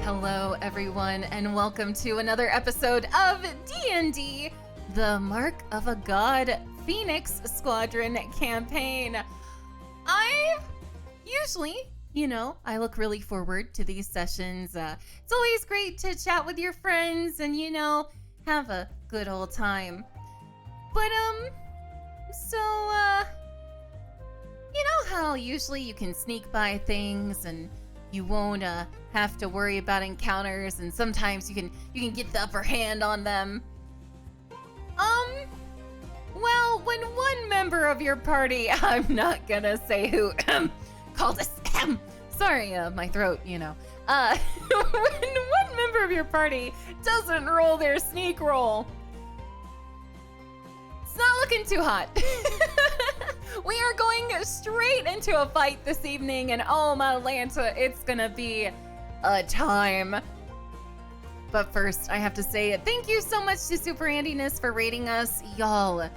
Hello, everyone, and welcome to another episode of D&D, the Mark of a God Phoenix Squadron campaign. I usually, I look really forward to these sessions. It's always great to chat with your friends and, have a good old time. But, you know how usually you can sneak by things and you won't have to worry about encounters, and sometimes you can get the upper hand on them. Well, when one member of your party, I'm not gonna say who, called us, sorry, my throat, when one member of your party doesn't roll their sneak roll, it's not looking too hot. We are going straight into a fight this evening, and oh my Lanta, it's gonna be a time. But first, I have to say thank you so much to Super Handiness for rating us. Y'all,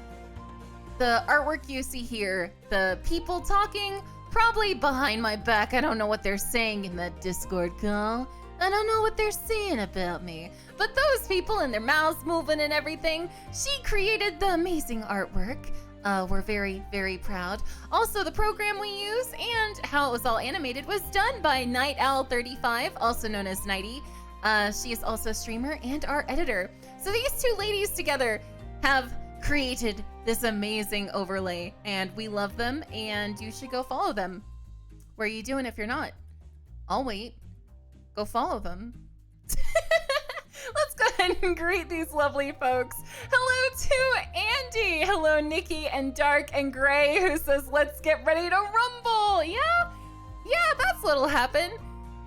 the artwork you see here, the people talking, probably behind my back. I don't know what they're saying in that Discord call. I don't know what they're saying about me. But those people and their mouths moving and everything, she created the amazing artwork. We're very, very proud. Also, the program we use and how it was all animated was done by Night Owl 35, also known as Nighty. She is also a streamer and our editor. So these two ladies together have created this amazing overlay, and we love them, and you should go follow them. What are you doing if you're not? I'll wait. Go follow them. Let's go ahead and greet these lovely folks. Hello to Andy. Hello, Nikki and Dark and Gray, who says, let's get ready to rumble. Yeah, that's what'll happen.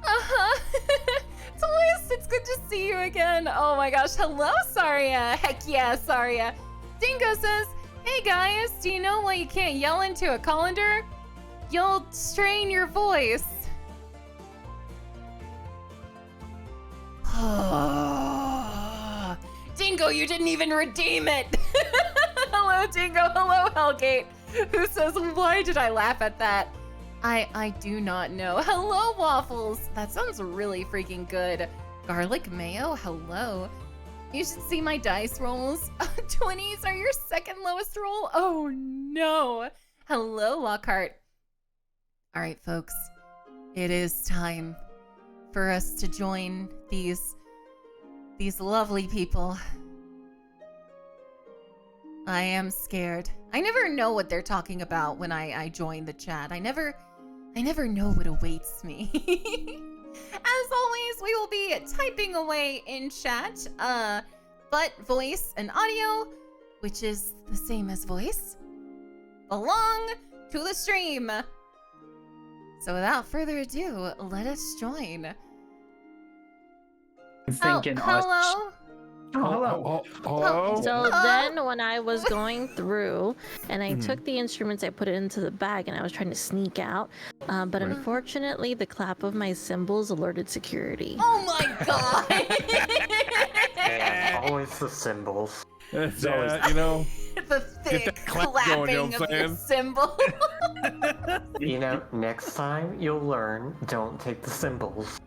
Talis, it's good to see you again. Oh my gosh. Hello, Saria. Heck yeah, Saria. Dingo says, hey guys, do you know why you can't yell into a colander? You'll strain your voice. Dingo, you didn't even redeem it. Hello, Dingo. Hello, Hellgate. Who says, why did I laugh at that? I do not know. Hello, Waffles. That sounds really freaking good. Garlic mayo, hello. You should see my dice rolls. 20s are your second lowest roll? Oh, no. Hello, Lockhart. All right, folks. It is time for us to join these lovely people. I am scared. I never know what they're talking about when I join the chat. I never know what awaits me. As always, we will be typing away in chat, but voice and audio, which is the same as voice, belong to the stream. So without further ado, let us join. Hello. Hello. So then when I was going through and I took the instruments, I put it into the bag and I was trying to sneak out. But unfortunately, the clap of my cymbals alerted security. Oh my god. Always the cymbals. It's always, The thick clapping of the cymbal. Next time you'll learn, don't take the cymbals.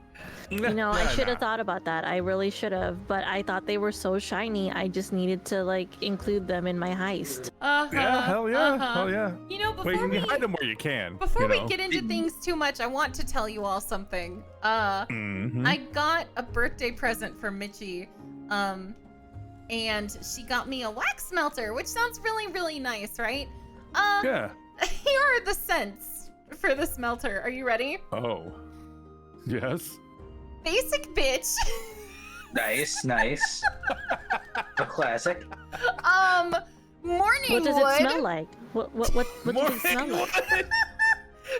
I should have thought about that. I really should have, but I thought they were so shiny. I just needed to include them in my heist. Yeah, hell yeah, hell yeah. Before you hide them where you can. Before we get into things too much, I want to tell you all something. I got a birthday present for Mitchie, and she got me a wax melter, which sounds really, really nice, right? Yeah. Here are the scents for the smelter. Are you ready? Oh, yes. Basic bitch. Nice. A classic. Morning What does wood. it smell like? What does it smell like?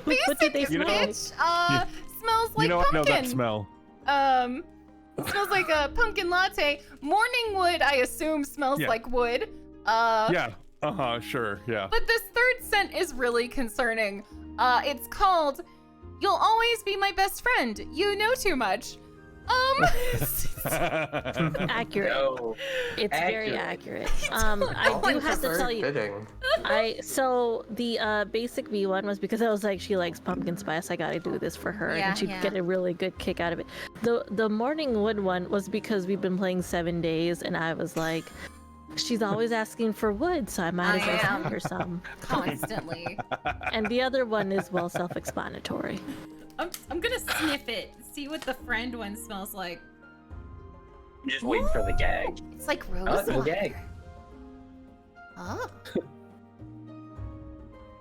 What do they Basic smell like? bitch. Smells like I pumpkin. know that smell. It smells like a pumpkin latte. Morning wood, I assume, smells like wood. Yeah. Sure. Yeah. But this third scent is really concerning. It's called "You'll Always Be My Best Friend. You Know Too Much." Accurate. No. It's very accurate. I do have to tell you. Fitting. So the basic V one was because I was like, she likes pumpkin spice. I gotta do this for her, Yeah, and she'd yeah. get a really good kick out of it. The morning wood one was because we've been playing 7 days, and I was like, she's always asking for wood, so I might as well send her some. Constantly. And the other one is well self-explanatory. I'm gonna sniff it, see what the friend one smells like. I'm just waiting for the gag. It's like rose Oh, no water. gag. Oh.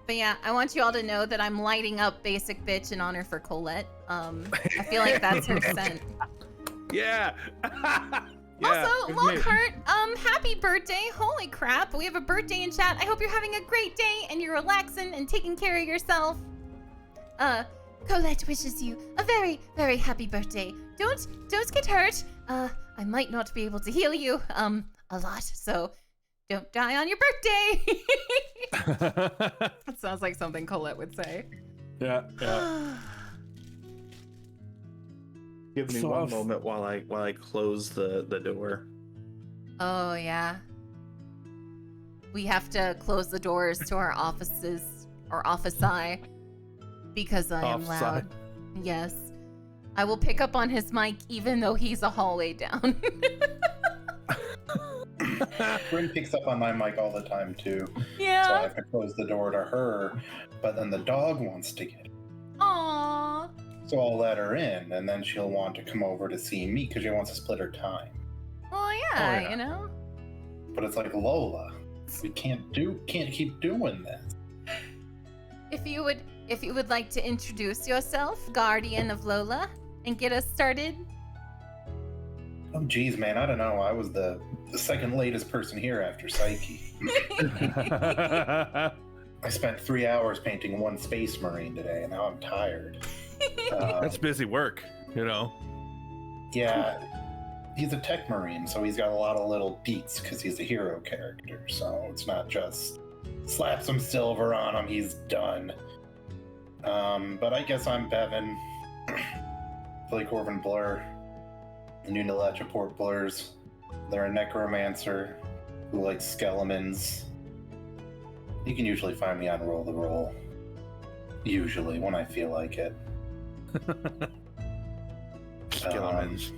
But yeah, I want you all to know that I'm lighting up Basic Bitch in honor for Colette. I feel like that's her scent. Yeah. Also, it's me. Lockhart, happy birthday. Holy crap, we have a birthday in chat. I hope you're having a great day and you're relaxing and taking care of yourself. Colette wishes you a very, very happy birthday. Don't get hurt. I might not be able to heal you, a lot, so don't die on your birthday. That sounds like something Colette would say. Yeah. Give me So one I've- moment while I close the door. Oh, yeah. We have to close the doors to our offices, or office-I, because I am Offside. loud. Yes. I will pick up on his mic even though he's a hallway down. Bryn picks up on my mic all the time too, so I Yeah. have to close the door to her. But then the dog wants to get in, Aww. so I'll let her in, and then she'll want to come over to see me because she wants to split her time. Well, yeah, Oh, yeah. you know. But it's like Lola, we can't keep doing this. If you would like to introduce yourself, Guardian of Lola, and get us started. Oh geez, man, I don't know. I was the second latest person here after Psyche. I spent 3 hours painting one Space Marine today, and now I'm tired. That's busy work, you know. Yeah, he's a tech marine, so he's got a lot of little beats because he's a hero character. So it's not just slap some silver on him, he's done. But I guess I'm Bevan, Blake Orvin Blur, the new Nalachaport Blurs. They're a necromancer who likes skeletons. You can usually find me on Roll the Roll. Usually, when I feel like it. Skeletons.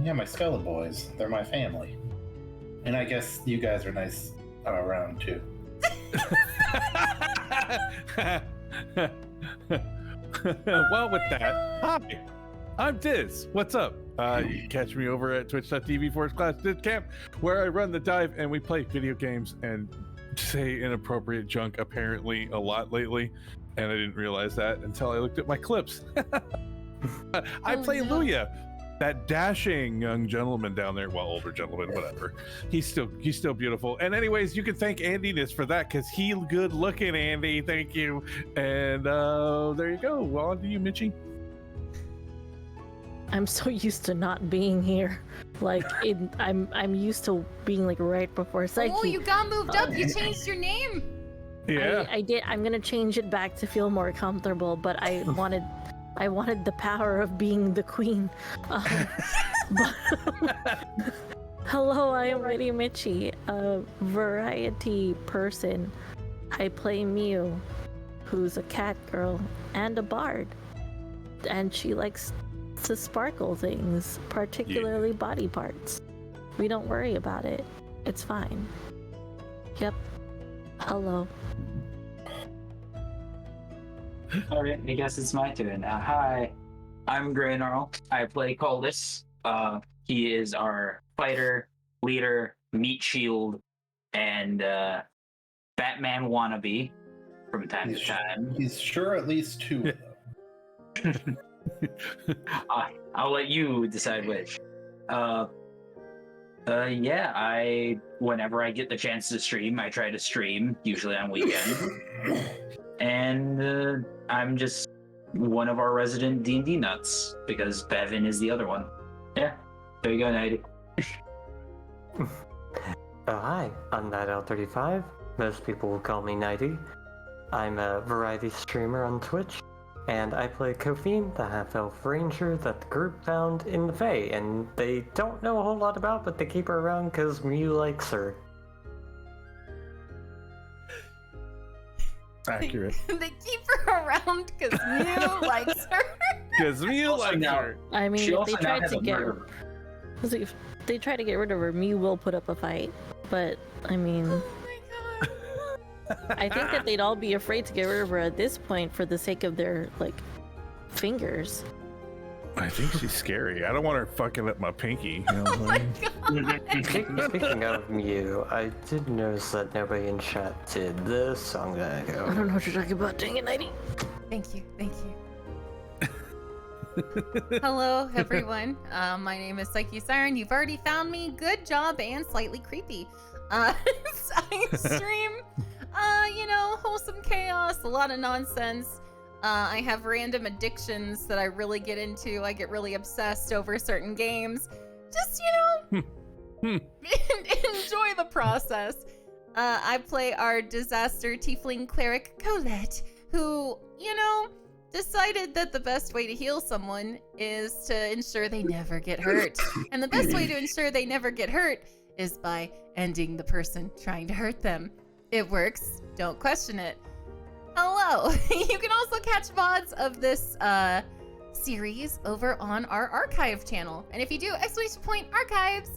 Yeah, my Skele Boys. They're my family. And I guess you guys are nice around too. Well, with that, hi, I'm Diz. What's up? You can catch me over at twitch.tv/DizCamp, where I run the dive and we play video games and say inappropriate junk apparently a lot lately. And I didn't realize that until I looked at my clips. I Oh, play no. Luya, that dashing young gentleman down there. Well, older gentleman, whatever. He's still beautiful. And anyways, you can thank Andy-ness for that because he good looking, Andy. Thank you. And there you go. Well, on to you, Mitchie. I'm so used to not being here. Like, I'm used to being like right before Psyche. Oh, you got moved up. You changed your name. Yeah. I did. I'm gonna change it back to feel more comfortable, but I wanted the power of being the queen. Hello, I am Lady Mitchie, a variety person. I play Mew, who's a cat girl and a bard, and she likes to sparkle things, particularly body parts. We don't worry about it. It's fine. Yep. Hello. Alright, I guess it's my turn. Hi, I'm Graynarl. I play Coldus. He is our fighter, leader, meat shield, and Batman wannabe from time to time. He's sure at least two of them. I'll let you decide which. Yeah, whenever I get the chance to stream, I try to stream, usually on weekends. And I'm just one of our resident D&D nuts, because Bevan is the other one. Yeah, there you go, Nighty. Hi, I'm NightOwl35. Most people will call me Nighty. I'm a variety streamer on Twitch, And I play Kofine, the half-elf ranger that the group found in the Fae, and they don't know a whole lot about, but they keep her around because Mew likes her. Accurate. They keep her around because Mew likes her. Because Mew Also likes now- her. I mean, She if also they now tried has to a get murder. if they try to get rid of her, Mew will put up a fight. But I mean, Oh my god. I think that they'd all be afraid to get rid of her at this point for the sake of their fingers. I think she's scary. I don't want her fucking up my pinky. You know what I mean? Speaking of Mew, I did notice that nobody in chat did this, so I'm gonna I go. don't know what you're talking about. Dang it, Nighty. Thank you. Hello, everyone. My name is PsycheSiren. You've already found me. Good job and slightly creepy. I stream, wholesome chaos, a lot of nonsense. I have random addictions that I really get into. I get really obsessed over certain games. Just, enjoy the process. I play our disaster tiefling cleric, Colette, who, decided that the best way to heal someone is to ensure they never get hurt. And the best way to ensure they never get hurt is by ending the person trying to hurt them. It works. Don't question it. Hello. You can also catch VODs of this series over on our archive channel. And if you do !archives,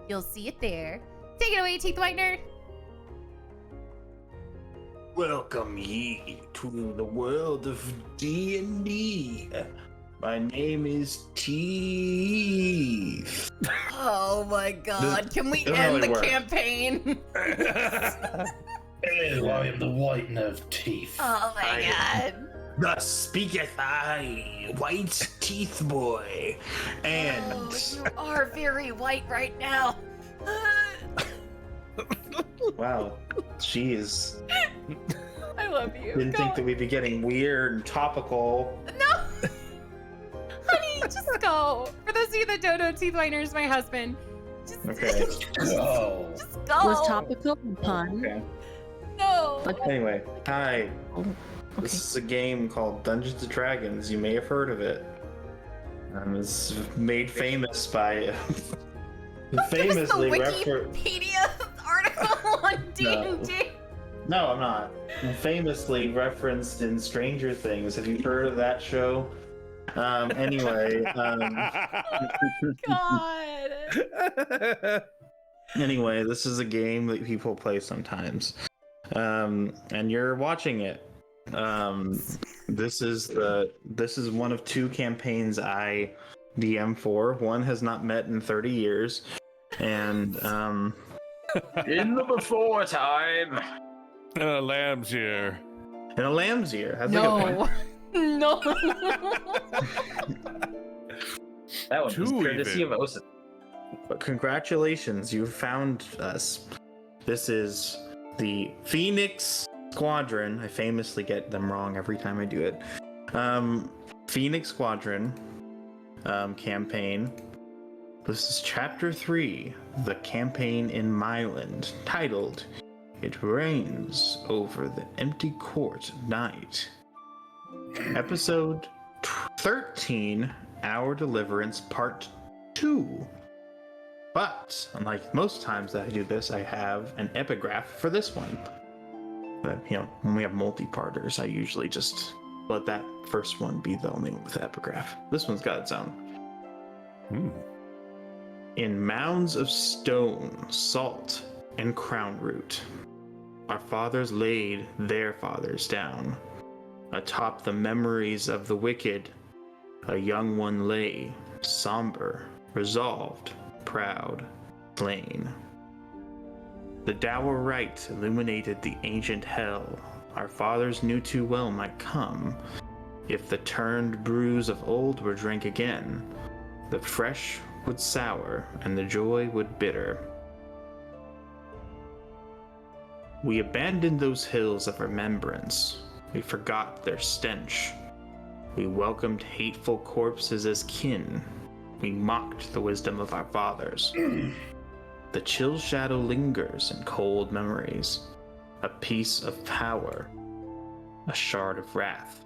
you'll see it there. Take it away, Teeth Whitener. Welcome ye to the world of D&D. My name is Teeth. Oh my god. Can we doesn't end really the work. campaign? Hello, I am the white of teeth. Oh my god. Thus speaketh I, White Teeth Boy. And Oh, you are very white right now. Wow. Jeez. I love you. Didn't Go think that we'd be getting weird and topical. No! Honey, just go. For those of you that don't know, Teeth Whitener is my husband. Just, Okay. Oh. just go. Was topical pun? Okay. No. But Anyway, hi. okay. This is a game called Dungeons & Dragons. You may have heard of it. It's made famous by... famously the refer... Wikipedia article on D&D. No, I'm not. Famously referenced in Stranger Things. Have you heard of that show? Anyway, God. anyway, this is a game that people play sometimes. And you're watching it. This is one of two campaigns I DM for. One has not met in 30 years. And In the before time. Lamb's here. in a lamb's ear. That's a good one. No. No. That one was Two courtesy even. of Osa. But congratulations, you found us. This is the Phoenix Squadron. I famously get them wrong every time I do it. Phoenix Squadron campaign. This is Chapter 3, the campaign in Myland, titled It Rains Over the Empty Court Night. Episode 13, Our Deliverance Part 2. But, unlike most times that I do this, I have an epigraph for this one. But, when we have multi-parters, I usually just let that first one be the only one with the epigraph. This one's got its own. In mounds of stone, salt, and crown root, our fathers laid their fathers down. Atop the memories of the wicked, a young one lay, somber, resolved, proud, slain. The dour rite illuminated the ancient hell our fathers knew too well might come. If the turned brews of old were drank again, the fresh would sour and the joy would bitter. We abandoned those hills of remembrance. We forgot their stench. We welcomed hateful corpses as kin. We mocked the wisdom of our fathers. The chill shadow lingers in cold memories. A piece of power. A shard of wrath.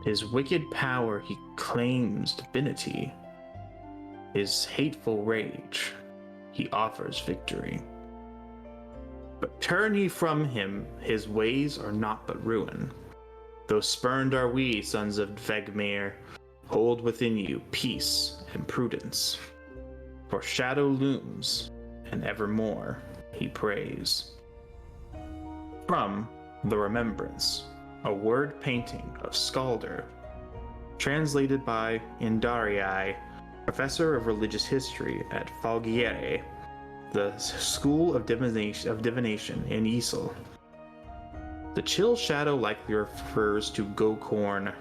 His wicked power he claims divinity. His hateful rage he offers victory. But turn ye from him, his ways are naught but ruin. Though spurned are we, sons of Vegmir, hold within you peace and prudence. For shadow looms, and evermore he prays. From The Remembrance, a word painting of Skalder, translated by Indarii, professor of religious history at Falgiere, the School of Divination in Isel. The chill shadow likely refers to Gokorn,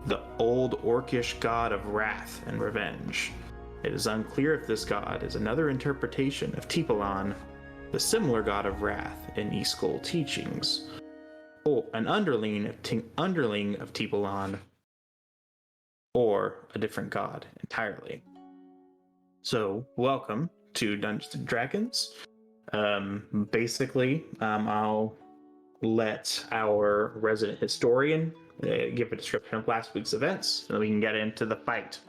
the old orcish god of wrath and revenge. It is unclear if this god is another interpretation of Tipalan, the similar god of wrath in Iskol teachings, or an underling of Tipalan, or a different god entirely. So, welcome to Dungeons and Dragons. Basically, I'll let our resident historian give a description of last week's events, so we can get into the fight.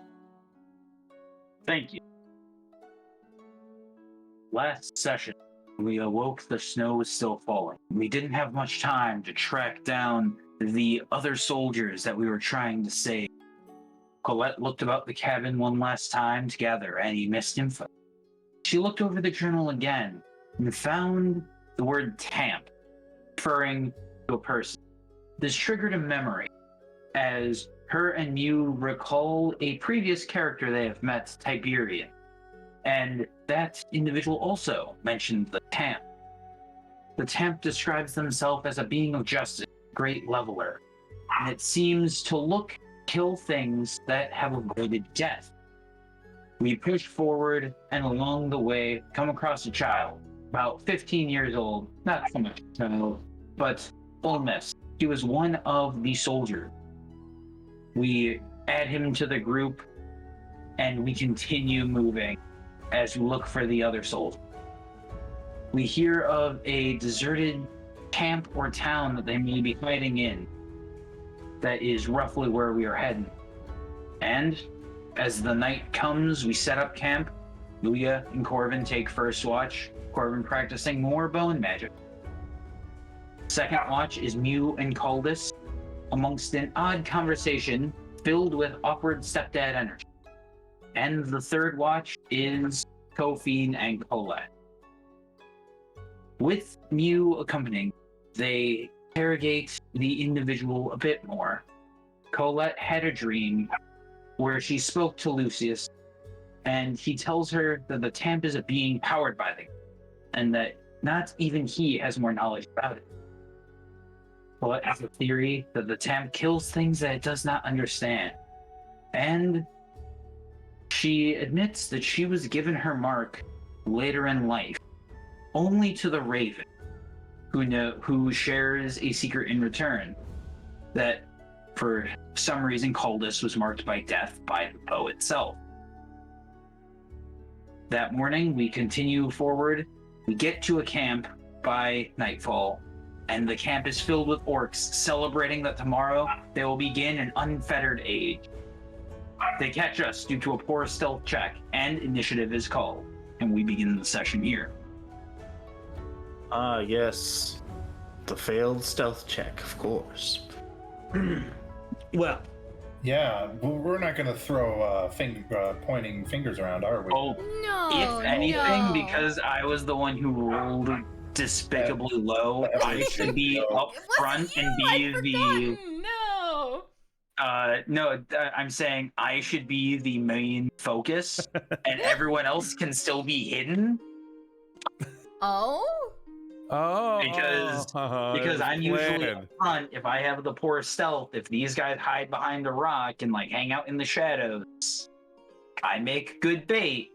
Thank you. Last session, we awoke, the snow was still falling. We didn't have much time to track down the other soldiers that we were trying to save. Colette looked about the cabin one last time to gather any missed info. She looked over the journal again and found the word tamp, referring to a person. This triggered a memory, as her and Mew recall a previous character they have met, Tiberian, and that individual also mentioned the tamp. The tamp describes themselves as a being of justice, great leveler, and it seems to kill things that have avoided death. We push forward, and along the way, come across a child, about 15 years old, not so much a child, but Olmes. He was one of the soldiers. We add him to the group, and we continue moving as we look for the other soldiers. We hear of a deserted camp or town that they may be hiding in. That is roughly where we are heading. And as the night comes, we set up camp. Luya and Corvin take first watch, Corvin practicing more bone magic. Second watch is Mew and Caldus, amongst an odd conversation filled with awkward stepdad energy. And the third watch is Kofi and Colette. With Mew accompanying, they interrogate the individual a bit more. Colette had a dream where she spoke to Lucius, and he tells her that the tamp is a being powered by the, and that not even he has more knowledge about it. Colette has a theory that the tamp kills things that it does not understand, and she admits that she was given her mark later in life, only to the Raven, who shares a secret in return, that for some reason Caldus was marked by death by the bow itself. That morning, we continue forward. We get to a camp by nightfall, and the camp is filled with orcs celebrating that tomorrow they will begin an unfettered age. They catch us due to a poor stealth check, and initiative is called, and we begin the session here. Ah, yes. The failed stealth check, of course. Well, Yeah, we're not going to throw pointing fingers around, are we? Oh, No. if anything, no. because I was the one who rolled despicably low, I should be up It front wasn't and you, be I'd forgotten. No. I'm saying I should be the main focus, and everyone else can still be hidden. Oh. Oh, Because I'm usually up front. If I have the poor stealth, if these guys hide behind a rock and like hang out in the shadows, I make good bait.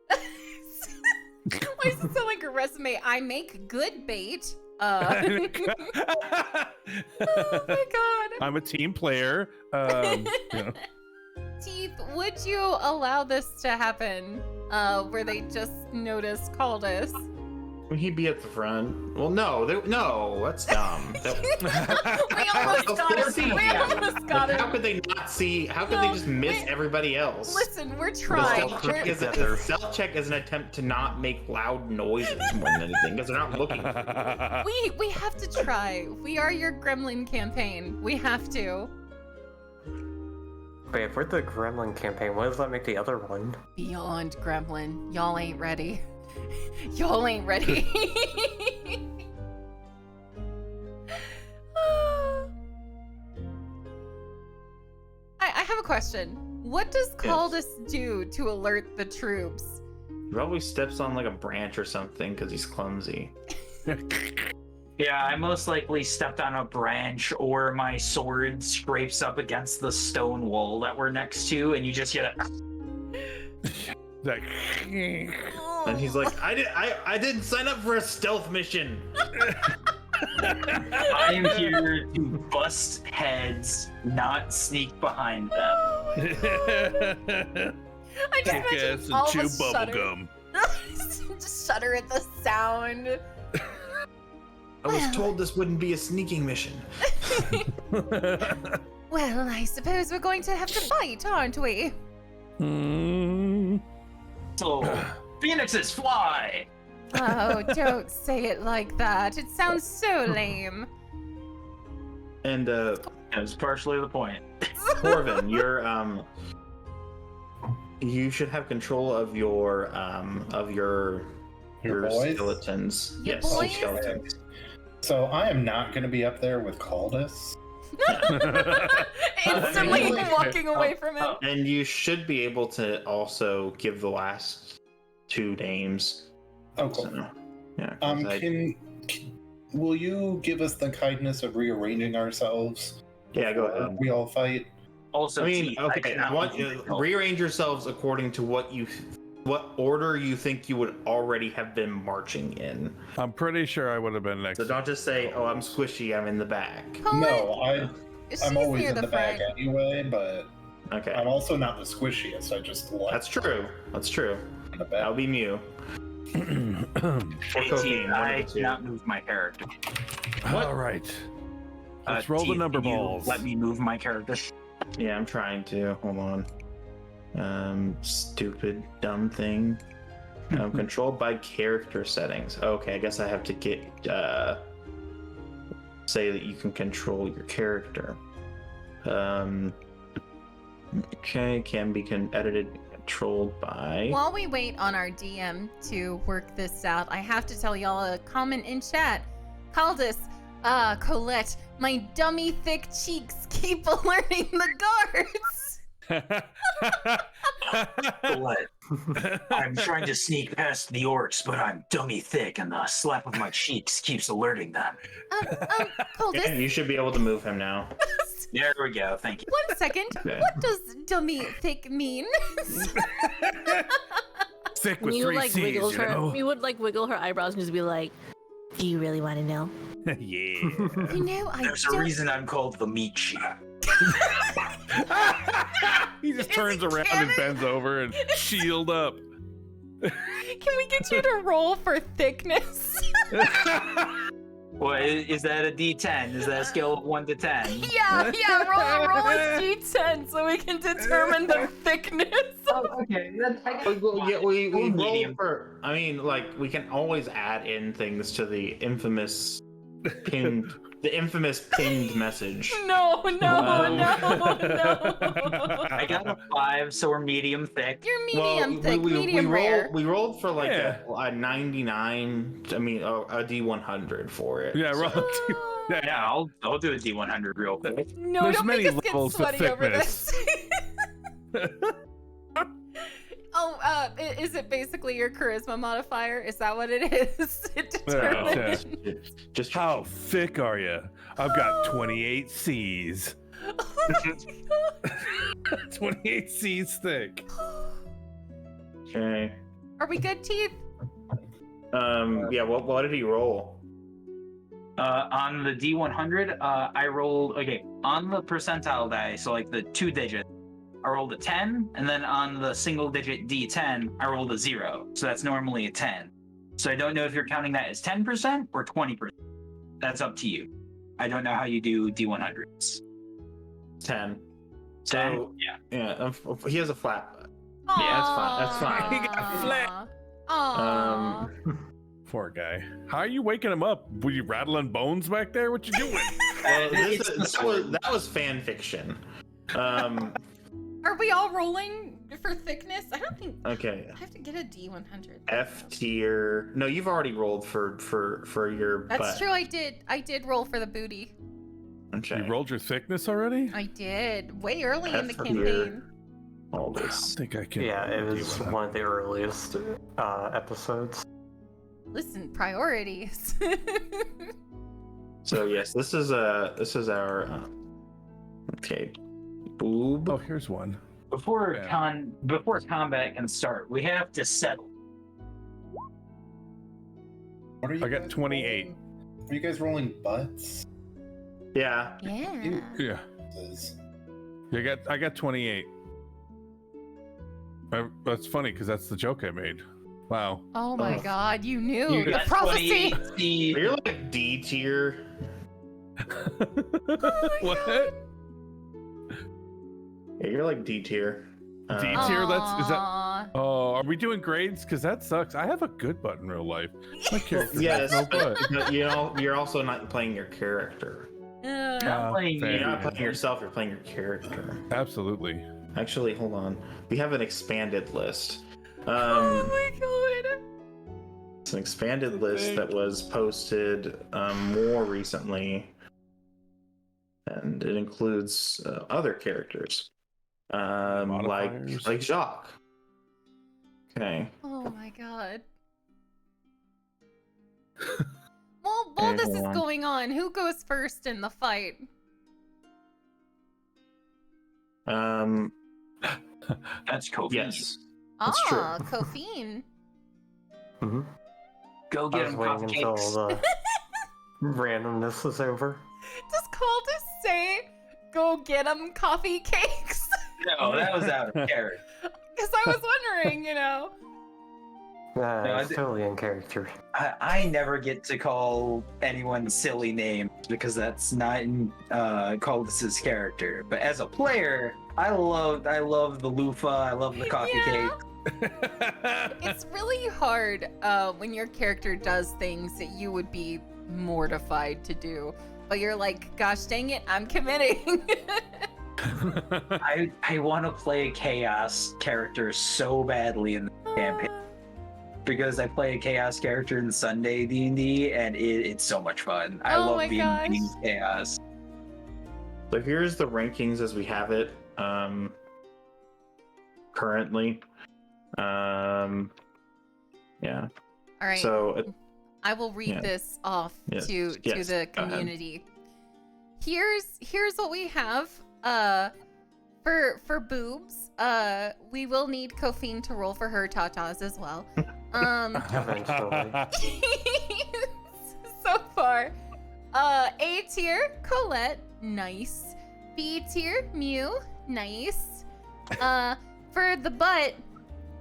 Why does it sound like a resume? I make good bait. Oh my god. I'm a team player. Teeth, would you allow this to happen? Where they just notice Caldus? He'd be at the front. Well, no, no, that's dumb. We almost got him. We almost got How him. could they not see? How could they just miss everybody else? Listen, we're The trying. stealth check is an attempt to not make loud noises more than anything, because they're not looking. We have to try. We are your gremlin campaign. We have to. Wait, if we're the Gremlin campaign, what does that make the other one? Beyond gremlin. Y'all ain't ready. Y'all ain't ready. I have a question. What does Caldus do to alert the troops? He probably steps on like a branch or something because he's clumsy. Yeah, I most likely stepped on a branch or my sword scrapes up against the stone wall that we're next to, and you just get a. Like, And he's like, I didn't sign up for a stealth mission. I am here to bust heads, not sneak behind them. I just kick imagine ass all and of chew us bubble shudder. gum. Just shudder at the sound. I was told this wouldn't be a sneaking mission. Well, I suppose we're going to have to fight, aren't we? So, phoenixes fly! Oh, don't say it like that. It sounds so lame. And That's partially the point. Corvin, you should have control of your boys? skeletons. Your Yes, boys? skeletons. So I am not going to be up there with Caldus. Instantly Really? walking away from it. And you should be able to also give the last two names. Oh, cool. So, yeah. 'cause Will you give us the kindness of rearranging ourselves? Yeah, go before ahead. We all fight. Also, I mean, Teeth, okay. cannot move my Rearrange yourselves according to what order you think you would already have been marching in. I'm pretty sure I would have been next. So don't just say, "Oh, I'm squishy. I'm in the back." No, She's I'm always near in the back front. anyway, but Okay, I'm also not the squishiest. I just like that's true. That's true. in the That'll back. be Mew. Or Hey, Cocaine, Teeth, one of I the two. cannot move my character. All right. Let's roll the Teeth, number can you balls. Let me move my character. Yeah, I'm trying to. Hold on. Stupid, dumb thing. Controlled by character settings. Okay, I guess I have to get say that you can control your character. Okay, can be edited and controlled by. While we wait on our DM to work this out, I have to tell y'all a comment in chat. Caldus, Colette, my dummy thick cheeks keep alerting the guards. What? I'm trying to sneak past the orcs, but I'm dummy thick, and the slap of my cheeks keeps alerting them. Yeah, Caldus, you should be able to move him now. There we go. Thank you. 1 second. Okay. What does dummy thick mean? Thick with Mew three like C's, wiggles you her. know? Mew would like wiggle her eyebrows and just be like, "Do you really want to know?" Yeah. You know, I There's don't... a reason I'm called the meat sheep. He just Is turns he around canon? and bends over and shield up. Can we get you to roll for thickness? What is that? A D10? Is that a scale of 1 to 10? yeah, roll a d10 so we can determine the thickness. Oh, okay. We roll medium. for. I mean, like we can always add in things to the infamous pinned message. No. Um, I got a 5, so we're medium thick. You're medium thick, we medium rare. We rolled for like Yeah. a 99. I mean, a D100 for it. Yeah, roll. Yeah, I'll do a D100 real quick. No, There's don't many make us get levels of sweaty over thickness. this. Oh, is it basically your charisma modifier? Is that what it is? It determines. Just How thick are you? I've got 28 C's. Oh my God. 28 C's thick. okay. Are we good, Teeth? Yeah. What did he roll? On the D100, I rolled, on the percentile die, so like the 2 digit, I rolled a 10, and then on the single digit D10, I rolled a 0. So that's normally a 10. So I don't know if you're counting that as 10% or 20%. That's up to you. I don't know how you do D100s. 10. 10? So Yeah. he has a flat. Aw. Yeah, that's fine. That's fine. He got flat. Aw. Poor guy. How are you waking him up? Were you rattling bones back there? What you doing? Well, that was fan fiction. Are we all rolling for thickness? I don't think. Okay. I have to get a D100. F tier. No, you've already rolled for your. That's butt. true. I did roll for the booty. Okay. You rolled your thickness already? I did way early in the F tier. campaign. All I this. think I can. Yeah, it was D100. one of the earliest episodes. Listen, priorities. So yes, this is our. Okay. Boob. Oh, here's one. Before Yeah. before combat can start, we have to settle. What are you I got guys 28. rolling? Are you guys rolling butts? Yeah. Yeah. Yeah. This- I got 28. That's funny because that's the joke I made. Wow. Oh my Oh. God, you knew You the got prophecy. 28. See, You're like D tier. What? Yeah, you're like D tier. D tier? Is that? Aw. Oh, are we doing grades? Because that sucks. I have a good butt in real life. My character Yes, has no butt. but you're also not playing your character. I'm playing fair. You're you. not playing yourself. You're playing your character. Absolutely. Actually, hold on. We have an expanded list. Oh my God. It's an expanded list that was posted more recently, and it includes other characters, Modifiers. like Jacques. Okay. Oh my God. While Okay, this hold is on. going on, who goes first in the fight? That's Kofi. Yes. That's true. Kofiin. Mm-hmm. Go I get was him waiting until cupcakes. the randomness was over. Does Caldus say, "Go get 'em coffee cakes"? No, that was out of character. Because I was wondering, Yeah, I it's did- totally in character. I never get to call anyone silly names because that's not in Caldus's character. But as a player, I love the loofah. I love the coffee Yeah. cake. It's really hard when your character does things that you would be mortified to do, but you're like, "Gosh dang it, I'm committing." I want to play a chaos character so badly in the campaign because I play a chaos character in Sunday D&D and it's so much fun. I Oh love my being gosh. in chaos. So here's the rankings as we have it currently. Yeah. All right. So I will read Yeah. this off Yes. to Yes. the Go ahead. community. Here's what we have. For boobs, we will need Kofiin to roll for her tatas as well. Eventually. So far, A tier, Colette, nice. B tier, Mew, nice. For the butt,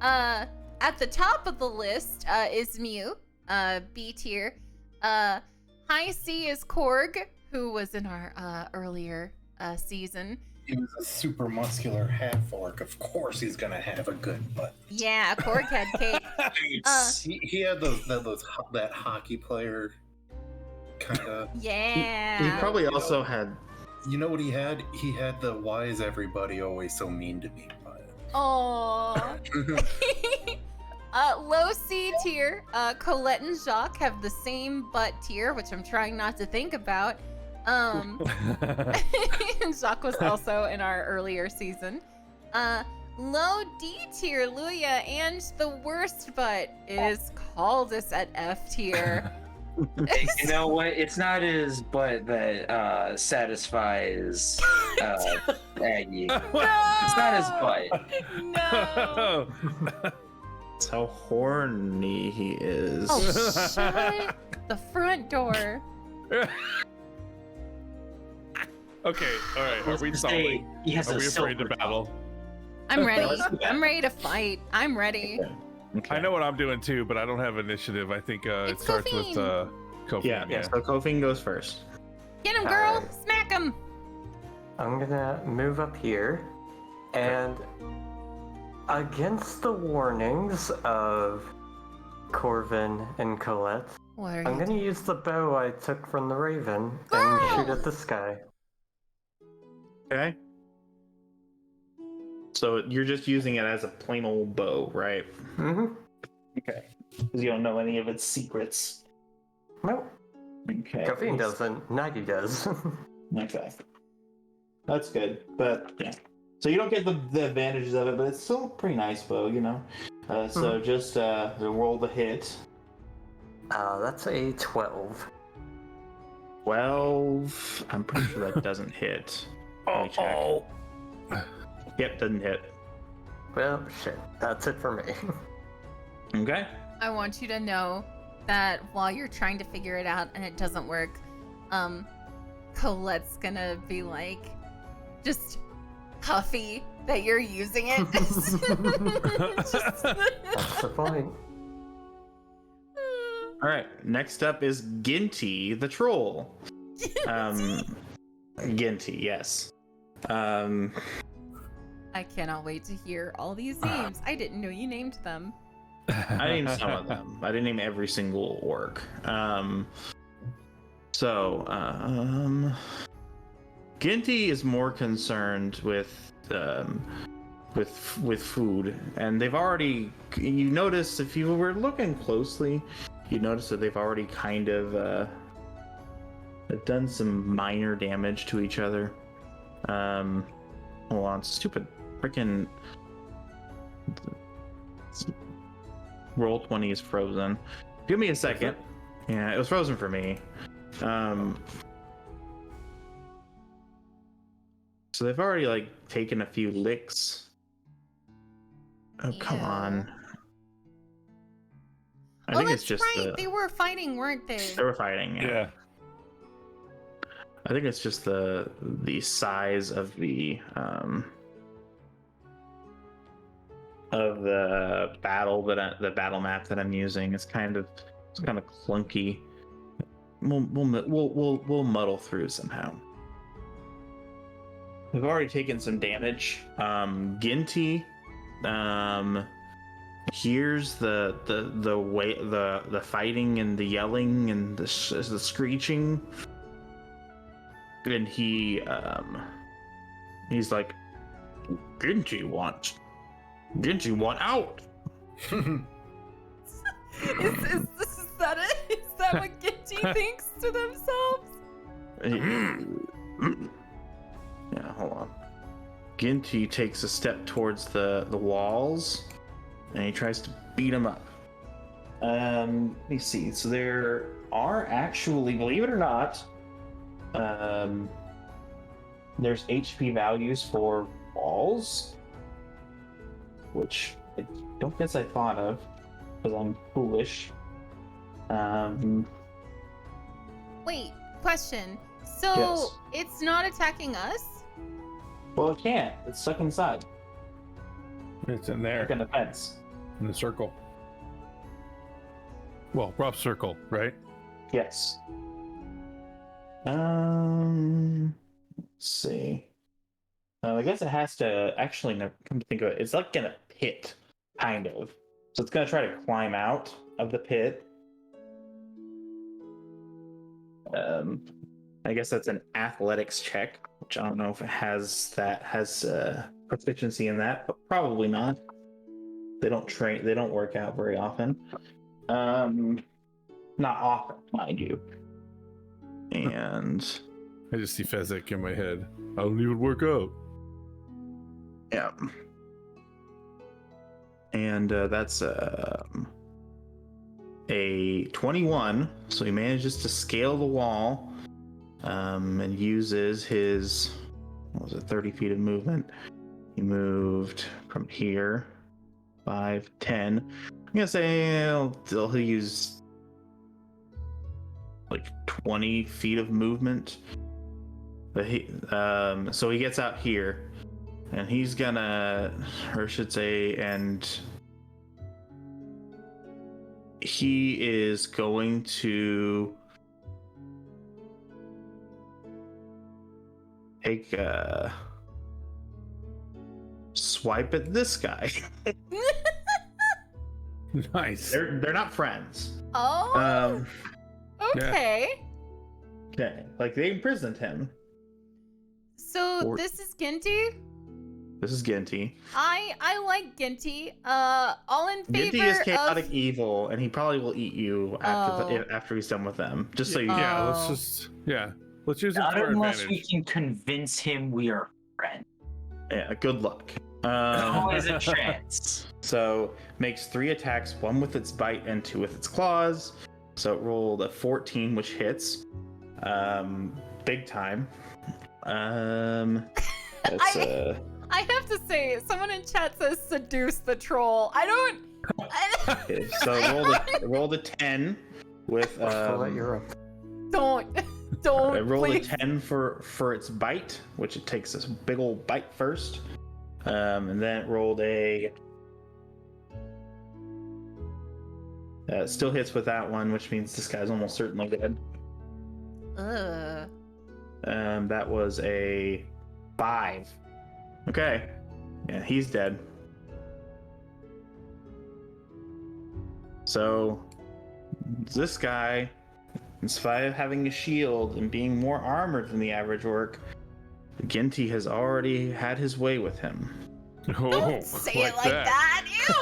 at the top of the list is Mew, B tier. High C is Korg, who was in our earlier season. He was a super muscular half orc. Of course, he's gonna have a good butt. Yeah, Korg had cake. He had that hockey player kind of. Yeah. he probably also had. You know what he had? He had the "Why is everybody always so mean to me?" butt. Aww. Low C tier, Colette and Jacques have the same butt tier, which I'm trying not to think about. Jacques was also in our earlier season. Low D tier, Luya, and the worst butt is Caldus at F tier. You know what? It's not his butt that satisfies Aggie. It's not his butt. No. That's how horny he is. Oh, shut the front door. Okay, all right. Are we Say solving? he has Are a we afraid to silver battle? I'm ready. Let's do that. I'm ready to fight. I'm ready. Okay. I know what I'm doing too, but I don't have initiative. I think it It's starts with Kofi. Yeah. So Kofing goes first. Get him, girl! Alright. Smack him! I'm gonna move up here, and against the warnings of Corvin and Colette, What are I'm you gonna doing? use the bow I took from the Raven and Girl! shoot at the sky. Okay. So you're just using it as a plain old bow, right? Mm-hmm. Okay. Because you don't know any of its secrets. Nope. Okay. Caffeine doesn't. Nagi does. Okay. That's good. But yeah. So you don't get the advantages of it, but it's still a pretty nice bow, you know? So just roll the hit. That's a 12. 12. I'm pretty sure that doesn't hit. Let me check. Yep, doesn't hit. Well, shit. That's it for me. Okay. I want you to know that while you're trying to figure it out and it doesn't work, Colette's gonna be like, just huffy that you're using it. That's the point. All right. Next up is Ginty the troll. Ginty, yes. I cannot wait to hear all these names. I didn't know you named them. I named some of them. I didn't name every single orc. Ginty is more concerned with food, and they've already. You notice if you were looking closely, you notice that they've already kind of done some minor damage to each other. Hold on, stupid freaking. Roll20 is frozen. Give me a second. Yeah, it was frozen for me. So they've already like taken a few licks. Oh, come Ew. on. I Oh, think that's it's just right. They were fighting, weren't they? they were fighting. Yeah. I think it's just the size of the battle the battle map that I'm using. It's kind of clunky. We'll muddle through somehow. We've already taken some damage. Ginty hears the way the fighting and the yelling and the screeching, and he's like, Ginty want out. Is that it? Is that what Ginty thinks to themselves? Yeah, hold on. Ginty takes a step towards the walls, and he tries to beat him up. Let me see. So there are actually, believe it or not, there's HP values for walls, which I don't guess I thought of because I'm foolish. Wait, question. So Yes. it's not attacking us? Well, it can't. It's stuck inside. It's in there Stuck in the fence. in the circle. Well, rough circle, right? Yes. Let's see. I guess it has to actually. No, come to think of it, it's like in a pit, kind of. So it's gonna try to climb out of the pit. I guess that's an athletics check, which I don't know if it has proficiency in that, but probably not. They don't train. They don't work out very often. Not often, mind you. And I just see Fezzik in my head. I don't even work out. yeah. And that's a 21. So he manages to scale the wall and uses his, 30 feet of movement. He moved from here, 5, 10. I'm gonna say he'll use like 20 feet of movement. But so he gets out here, and he's gonna, or should say, and he is going to take a swipe at this guy. Nice. They're not friends. Oh, okay. Okay, like they imprisoned him. So Or- this is Ginty. This is Ginty. I like Ginty. All in favor Ginty is chaotic of. evil, and he probably will eat you after he's done with them. Just so you know. Yeah, Oh. let's use it Not to our unless we advantage. can convince him we are friends. Yeah, good luck. Always a chance. So makes 3 attacks, 1 with its bite and 2 with its claws. So it rolled a 14, which hits. Big time. That's I have to say, someone in chat says seduce the troll. I don't. okay, so rolled a 10 with Don't. I rolled Please. a 10 for its bite, which it takes this big old bite first. And then it rolled a still hits with that one, which means this guy's almost certainly dead. Ugh. That was a 5. Okay. Yeah, he's dead. So this guy, in spite of having a shield and being more armored than the average orc, Ginty has already had his way with him. Oh, Don't say it like that. Ew.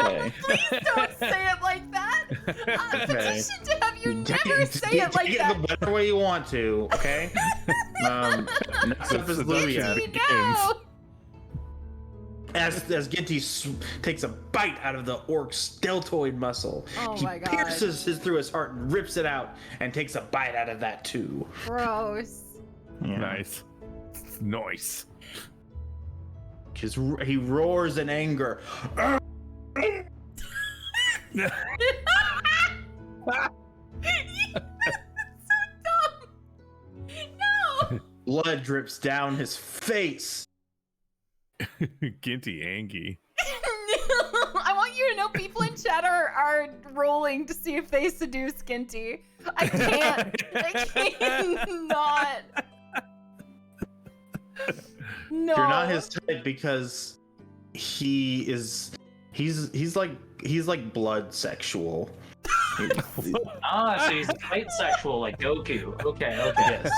Okay. Please don't say it like that. Petition to have you never say it like Take that. it the better way you want to, okay? Next up is Luya. Ginty, no. As Ginty takes a bite out of the orc's deltoid muscle, Oh he my God. pierces through his heart and rips it out, and takes a bite out of that too. Gross. Yeah. Nice. Nice. He roars in anger. So dumb. No. Blood drips down his face. Ginty Angie. I want you to know people in chat are rolling to see if they seduce Ginty. I can't. I cannot. No. You're not his type because he's like blood sexual. So he's quite sexual, like Goku. Okay. Yes.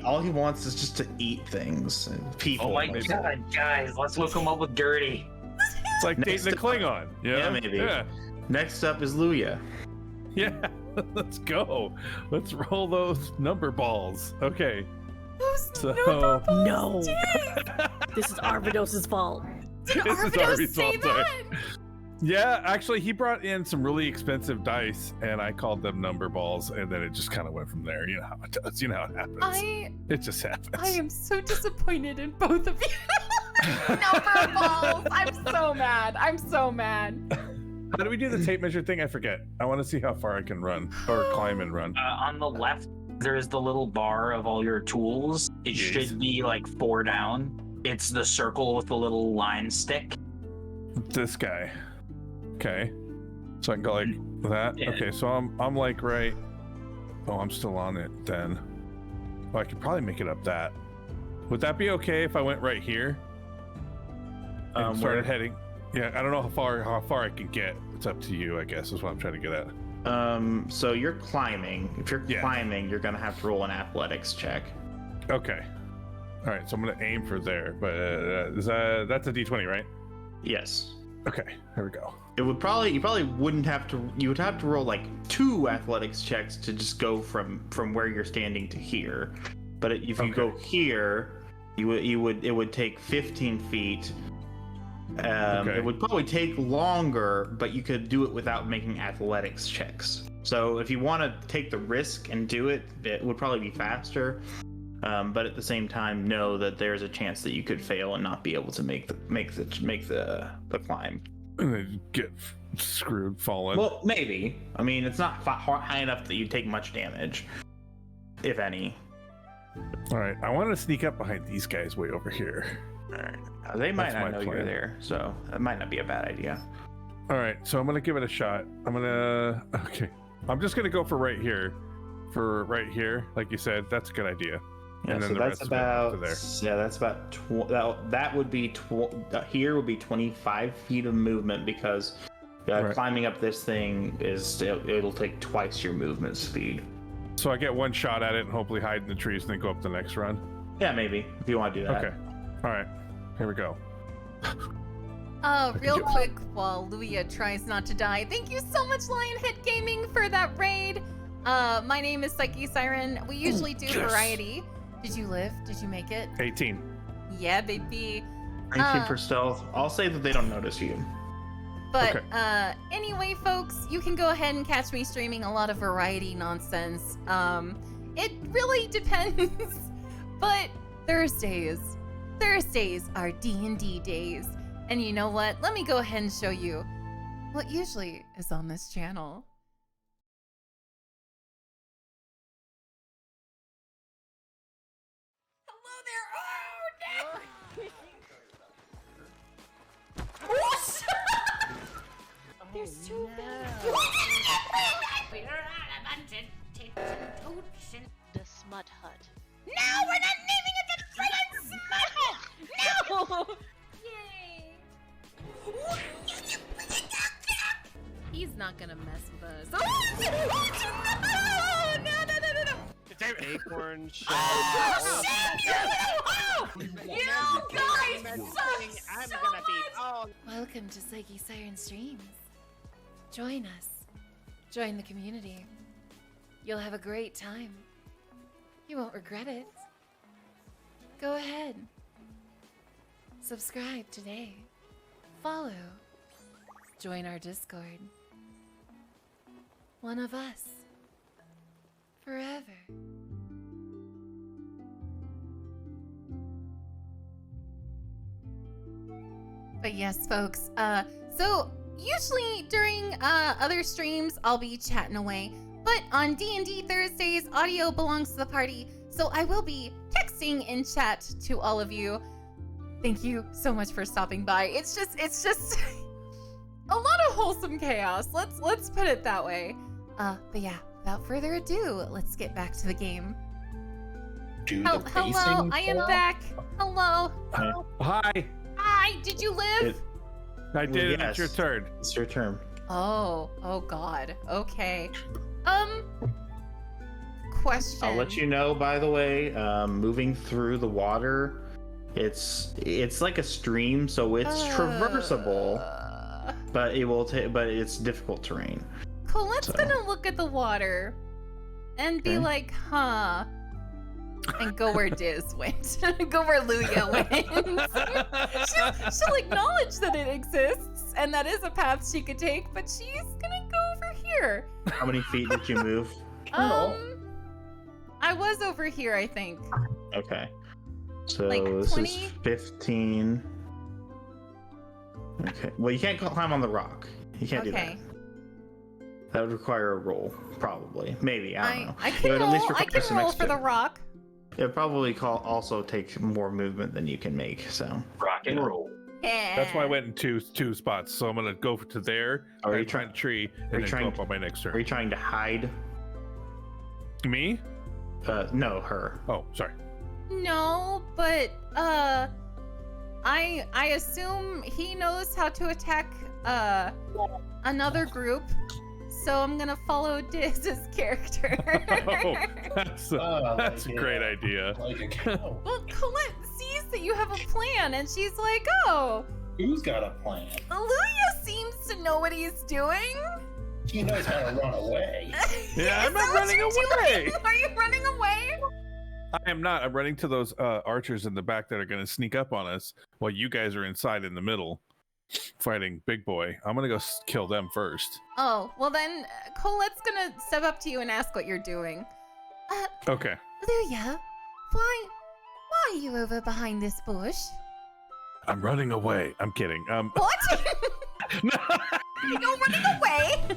All he wants is just to eat things and people. Oh my god, guys, let's look him up with Gertie. It's like Next dating a Klingon. Yeah, maybe. Yeah. Next up is Luya. Yeah. Let's go. Let's roll those number balls. Okay. So No. This is Arvidos's fault. Did This is Arvido Arby's say fault, sorry. that? yeah, actually he brought in some really expensive dice and I called them number balls and then it just kind of went from there. You know how it does. You know how it happens. It just happens. I am so disappointed in both of you. Number balls. I'm so mad. I'm so mad. How do we do the tape measure thing? I forget. I want to see how far I can run or climb and run. On the left, there's the little bar of all your tools. It Jeez. should be like 4 down. It's the circle with the little line stick. This guy. Okay. So I can go like that. Yeah. Okay, so I'm like right. Oh, I'm still on it then. Oh, I could probably make it up that. Would that be okay if I went right here? And started heading. Yeah, I don't know how far I can get. It's up to you, I guess, is what I'm trying to get at. So you're climbing. If you're Yeah. climbing, you're gonna have to roll an athletics check. Okay. All right, so I'm gonna aim for there, but that's a D20, right? Yes. Okay, here we go. You probably wouldn't have to. You would have to roll like 2 athletics checks to just go from where you're standing to here. But if you go here, it would take 15 feet. Okay. It would probably take longer, but you could do it without making athletics checks. So if you want to take the risk and do it, it would probably be faster. But at the same time, know that there's a chance that you could fail and not be able to make the climb. And then get screwed, falling. Well, maybe. I mean, it's not high enough that you take much damage, if any. All right, I want to sneak up behind these guys way over here. All right. They might That's my not know you're plan. there, so that might not be a bad idea. All right, so I'm gonna give it a shot. Okay. I'm just gonna go for right here. For right here, like you said, that's a good idea. Yeah, And then so the that's rest of it up to about there. yeah, that's about that would be here would be 25 feet of movement because Right. climbing up this thing it'll take twice your movement speed. So I get one shot at it and hopefully hide in the trees and then go up the next run. Yeah, maybe if you want to do that. Okay. All right. Here we go. Real quick, while Luia tries not to die, thank you so much, Lionhead Gaming, for that raid. My name is PsycheSiren. We usually do variety. Did you live? Did you make it? 18. Yeah, baby. 19 for stealth. I'll say that they don't notice you. But Okay. Anyway, folks, you can go ahead and catch me streaming a lot of variety nonsense. It really depends. But Thursdays are D&D days. And you know what? Let me go ahead and show you what usually is on this channel. Hello there. Oh, no. There's too many. The Smut Hut. No, we're not naming it the friggin' Smut Hut! No! Yay! He's not gonna mess with us. Oh, no! Acorn shell. Oh, you guys suck so much! Welcome to PsycheSiren Streams. Join us. Join the community. You'll have a great time. You won't regret it. Go ahead. Subscribe today. Follow. Join our Discord. One of us. Forever. But yes, folks, so usually during other streams, I'll be chatting away. But on D&D Thursdays, audio belongs to the party, so I will be texting in chat to all of you. Thank you so much for stopping by. It's just a lot of wholesome chaos. Let's put it that way. But yeah, without further ado, let's get back to the game. Hello, I am back. Hello. Hi. Hi, did you live? I did it. Yes. It's your turn. It's your turn. Oh God. Okay. Question. I'll let you know, by the way, moving through the water, it's like a stream, so it's traversable, but it's difficult terrain. Colette's gonna look at the water and be like, huh, and go where Diz went. Go where Luia went. she'll acknowledge that it exists and that is a path she could take, but she's gonna go over here. How many feet did you move? I was over here, I think. Okay. So Like this 20? is 15. Okay. Well, you can't climb on the rock. You can't do that. That would require a roll, probably. Maybe, I don't know. I It can would at least roll, I require can some roll for the extra- rock. It would probably also take more movement than you can make, so. Rock and roll. Yeah. That's why I went in two spots. So I'm gonna go to there, Are you and trying- plant a tree, and you then trying go up to- on my next Are turn. you trying to hide? Me? No, her. Oh, sorry. No, but I assume he knows how to attack another group, so I'm gonna follow Diz's character. Oh, that's a like great idea. Like a cow. Well, Colette sees that you have a plan, and she's like, "Oh, Who's got a plan? Luia seems to know what he's doing." He knows how to run away. Yeah, Is I'm that not what running you're away. doing? Are you running away? I am not. I'm running to those archers in the back that are gonna sneak up on us while you guys are inside in the middle, fighting Big Boy. I'm gonna go kill them first. Oh, well then, Colette's gonna step up to you and ask what you're doing. Okay. Luia, why are you over behind this bush? I'm running away. I'm kidding. What? No. You're running away?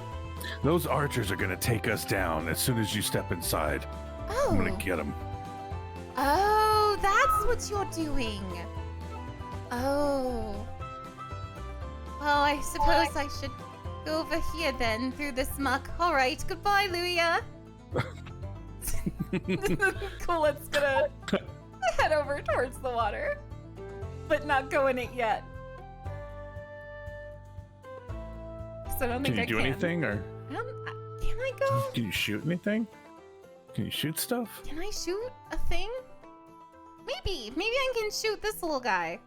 Those archers are gonna take us down as soon as you step inside. Oh. I'm gonna get them. Oh, that's what you're doing. Oh. Well, I suppose I should go over here then, through this muck. Alright, goodbye, Luya. Colette's gonna head over towards the water, but not go in it yet. So I don't think Can you I do can. anything, or Can I go? can you shoot anything? Can you shoot stuff? Can I shoot a thing? Maybe I can shoot this little guy.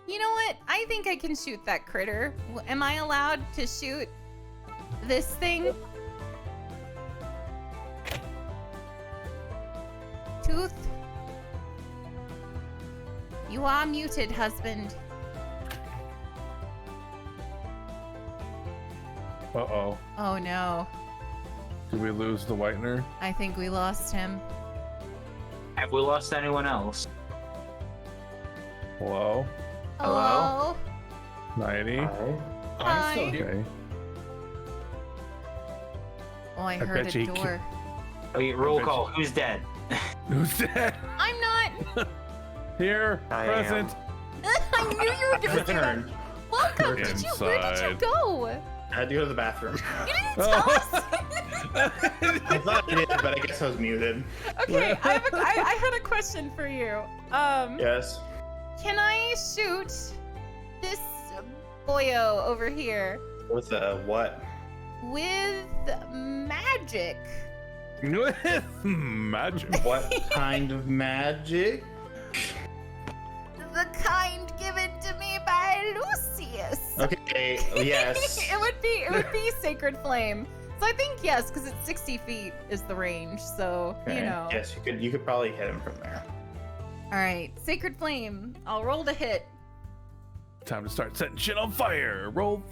You know what? I think I can shoot that critter. Am I allowed to shoot this thing? Tooth? You are muted, husband. Uh-oh. Oh no. Did we lose the whitener? I think we lost him. Have we lost anyone else? Hello? Hello? 90? Hi. I'm still Hi. here. Okay. Oh, I I heard bet a you door. Okay, roll bet call. Who's dead? Who's dead? I'm not. Here, I present. I knew you were gonna say that. Turn. Welcome. Where did you Inside. go? I had to go to the bathroom. You didn't tell us. I thought I did, but I guess I was muted. Okay, I had a question for you. Yes. Can I shoot this boyo over here With what? with magic? Magic. What kind of magic? The kind given to me by Lucius. Okay, yes. it would be sacred flame. So I think yes, because it's 60 feet is the range. So Okay, you know. Yes, you could probably hit him from there. All right, sacred flame. I'll roll to hit. Time to start setting shit on fire. Roll.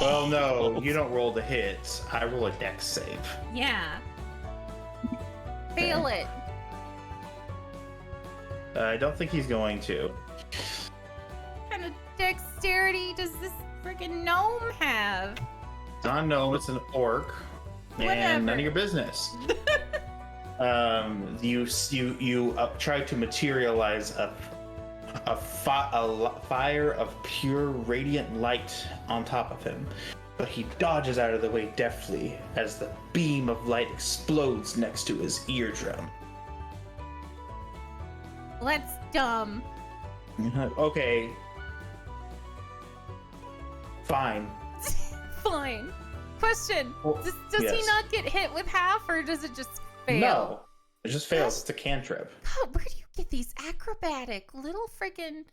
Well, no, you don't roll the hits. I roll a dex save. Yeah. Fail it. I don't think he's going to. What kind of dexterity does this freaking gnome have? Don, no, it's an orc, Whatever. and none of your business. You try to materialize a fire of pure radiant light on top of him, but he dodges out of the way deftly as the beam of light explodes next to his eardrum. Well, that's dumb. Okay. Fine. Fine. Question. Well, Does he yes. not get hit with half, or does it just fail? No. It just fails. It's a cantrip. God, where do you get these acrobatic little freaking...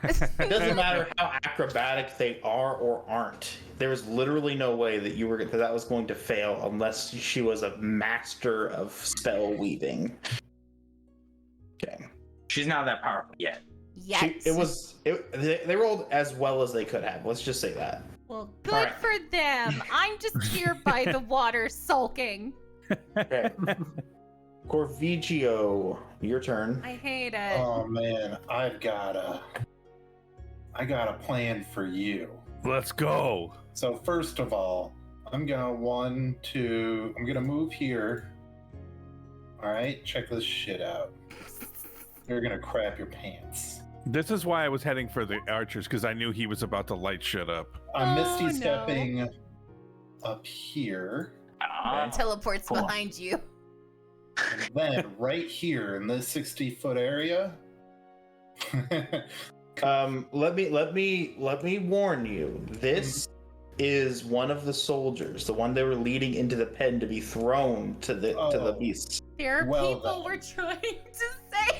It doesn't matter how acrobatic they are or aren't. There was literally no way that was going to fail unless she was a master of spell weaving. Okay. She's not that powerful yet. Yet. They rolled as well as they could have. Let's just say that. Well, good Alright. for them. I'm just here by the water sulking. Okay. Corvigio, your turn. I hate it. Oh man, I got a plan for you. Let's go. So first of all, I'm gonna move here. All right, check this shit out. You're gonna crap your pants. This is why I was heading for the archers, because I knew he was about to light shit up. I'm Oh, Misty no. stepping up here, Teleports Cool. behind you. and then right here in this 60-foot area. Let me warn you. This is one of the soldiers, the one they were leading into the pen to be thrown to the beasts. There are Well people then. we're trying to save.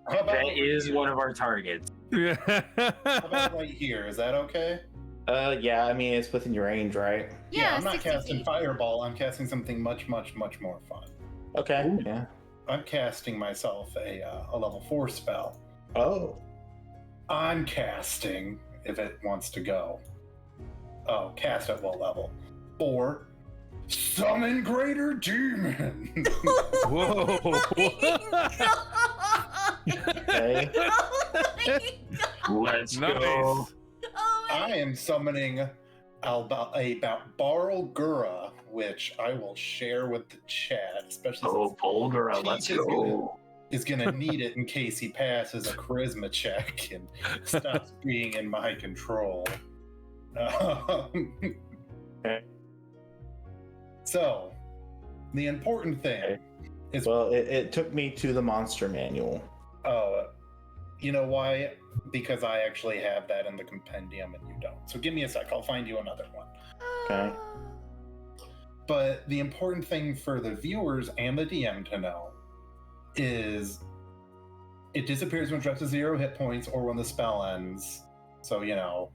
How about That right is here? one of our targets. Yeah. How about right here? Is that okay? Yeah, I mean it's within your range, right? Yeah, I'm not 60 casting feet. Fireball. I'm casting something much, much, much more fun. Okay. Yeah. I'm casting myself a level 4 spell. Oh. I'm casting, if it wants to go. Oh, cast at what level? 4. Summon Greater Demon! Whoa. Okay. Let's go. Nice. I am summoning about Barlgura, which I will share with the chat, especially Oh, Bulgara, let's Peach is go. is gonna need it in case he passes a charisma check and stops being in my control. Okay. So, the important thing is, Well, it took me to the monster manual. oh, you know why? Because I actually have that in the compendium and you don't. So give me a sec, I'll find you another one. Okay. But the important thing for the viewers and the DM to know is it disappears when it drops to 0 hit points or when the spell ends. So, you know,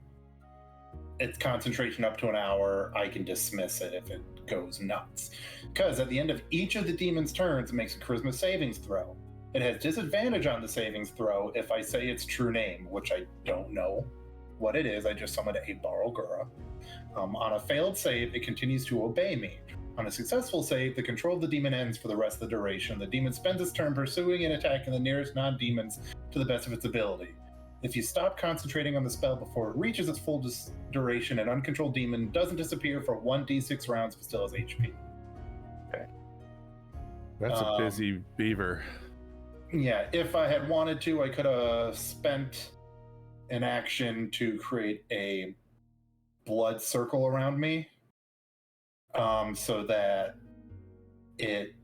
it's concentration up to an hour. I can dismiss it if it goes nuts. Because at the end of each of the demon's turns, it makes a charisma savings throw. It has disadvantage on the savings throw if I say its true name, which I don't know what it is. I just summoned a Barlgura. On a failed save, it continues to obey me. On a successful save, the control of the demon ends for the rest of the duration. The demon spends its turn pursuing and attacking the nearest non-demons to the best of its ability. If you stop concentrating on the spell before it reaches its full duration, an uncontrolled demon doesn't disappear for 1d6 rounds but still has HP. Okay. That's a busy beaver. Yeah, if I had wanted to, I could have spent an action to create a blood circle around me, so that it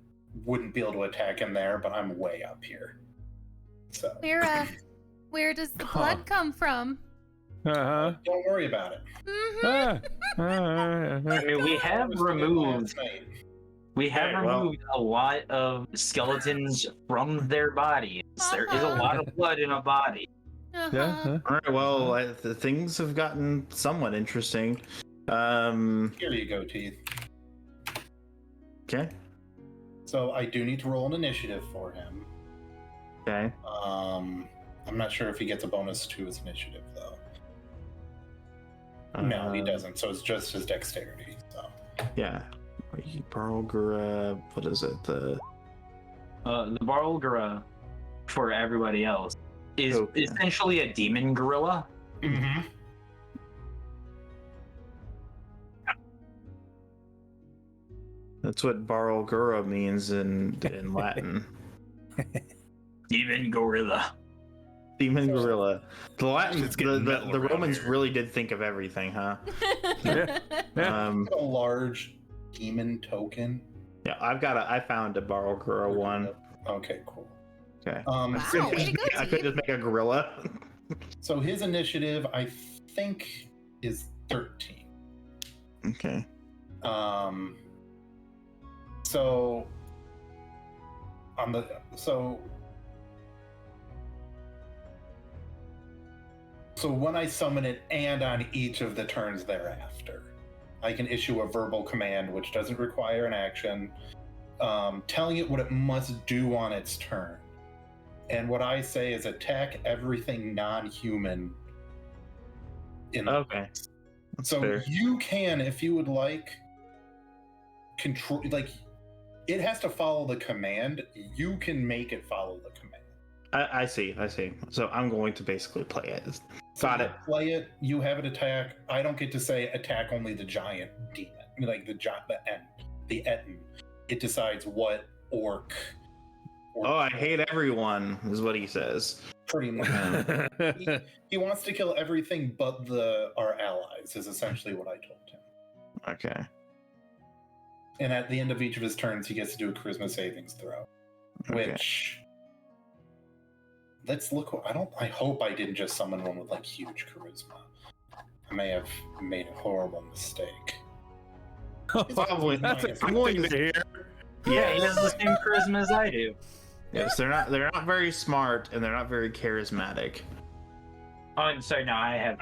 wouldn't be able to attack in there, but I'm way up here. So Where does the blood come from? Uh-huh. don't worry about it. Mm-hmm. I mean, we have removed a lot of skeletons from their bodies. There is a lot of blood in a body. Uh-huh. All right. Well, the things have gotten somewhat interesting. Here you go, Teeth. Okay. So I do need to roll an initiative for him. Okay. I'm not sure if he gets a bonus to his initiative though. No, he doesn't. So it's just his dexterity. So Yeah. Barlgura, what is it? The Barlgura, for everybody else, is essentially a demon gorilla. mm-hmm. That's what Barlgura means in Latin. Demon gorilla. Demon gorilla. The Latin, It's getting the metal around Romans here. really did think of everything, huh? Yeah. A large demon token. Yeah, I found a Barlgura one. Okay, cool. Okay. Wow, way to go, I could just make a gorilla. So his initiative, I think, is 13. Okay. So when I summon it and on each of the turns thereafter, I can issue a verbal command which doesn't require an action, telling it what it must do on its turn. And what I say is attack everything non-human in the Okay. So fair. you can, if you would like, control, like, it has to follow the command. You can make it follow the command. I see. So I'm going to basically play it. So Got you it. play it, you have it attack. I don't get to say attack only the giant demon, like the Etten. It decides what orc. Oh, I hate everyone, is what he says. Pretty much. He wants to kill everything but our allies, is essentially what I told him. Okay. And at the end of each of his turns, he gets to do a charisma savings throw. Okay. Which, let's look. I hope I didn't just summon one with like huge charisma. I may have made a horrible mistake. Probably. That's a I'm good going thing to hear. Yeah, he has the same charisma as I do. Yes, they're not very smart and they're not very charismatic. Oh, I'm sorry. No, I have.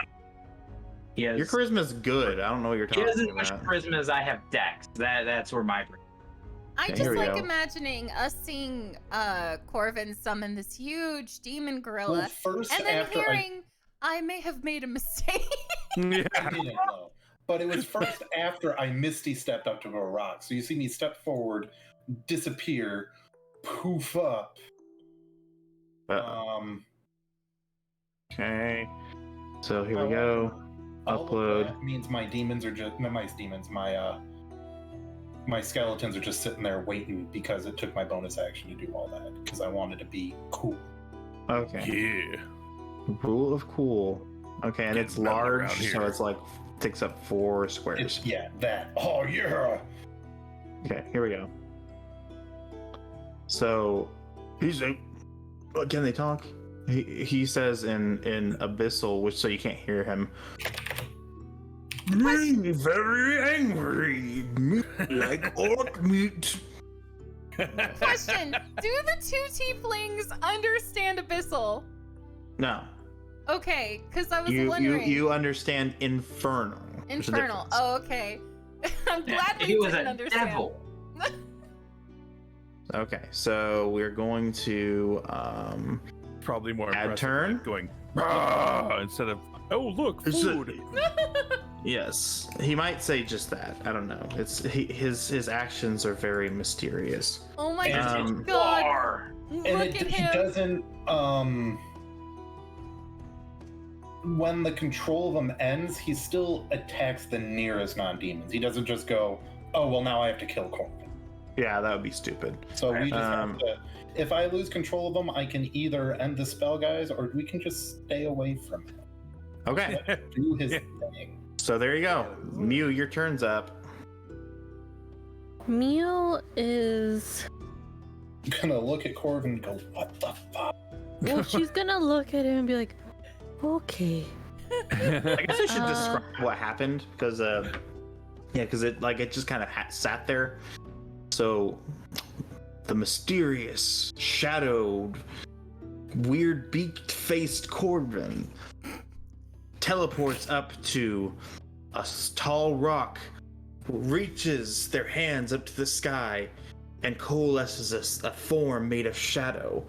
He has, Your charisma's good. I don't know what you're he talking has as much about. charisma as I have dex. That's where my. I Okay, just here we like go. imagining us seeing Corvin summon this huge demon gorilla, Well, first and then after hearing I may have made a mistake. I didn't know, but it was first after I misty stepped up to a rock. So you see me step forward, disappear, poof up. Okay. So here we However, go. all of Upload. that means my demons are just my my skeletons are just sitting there waiting because it took my bonus action to do all that because I wanted to be cool. Okay. Yeah. Rule of cool. Okay, and Getting it's metal around large, so here. it's like takes up 4 squares. It's that. Oh yeah. Okay, here we go. So he's like, can they talk? He says in abyssal, which so you can't hear him. Me very angry, like orc meat. Question: do the 2 tieflings understand abyssal? No, Okay, because I was you wondering. you understand infernal. There's a Infernal. difference. Oh, okay. I'm glad we He was didn't a understand. devil. Okay, so we're going to Probably more Add impressive turn? like going "Rah!" instead of oh look It's a- food. yes, he might say just that. I don't know. His actions are very mysterious. Oh my Um, god. War. Look And at he him. doesn't. When the control of him ends, he still attacks the nearest non-demons. He doesn't just go, "Oh well, now I have to kill Corbin." Yeah, that would be stupid. So we just Um, have to. If I lose control of them, I can either end the spell, guys, or we can just stay away from him. Okay, Do his Yeah. thing. so there you go. Mew, your turn's up. Mew is. I'm gonna look at Corbin and go, "What the fuck?" Well, she's gonna look at him and be like, okay. I guess I should Uh. describe what happened because because it just kind of sat there. So the mysterious, shadowed, weird beaked-faced Corbin teleports up to a tall rock, reaches their hands up to the sky, and coalesces a form made of shadow,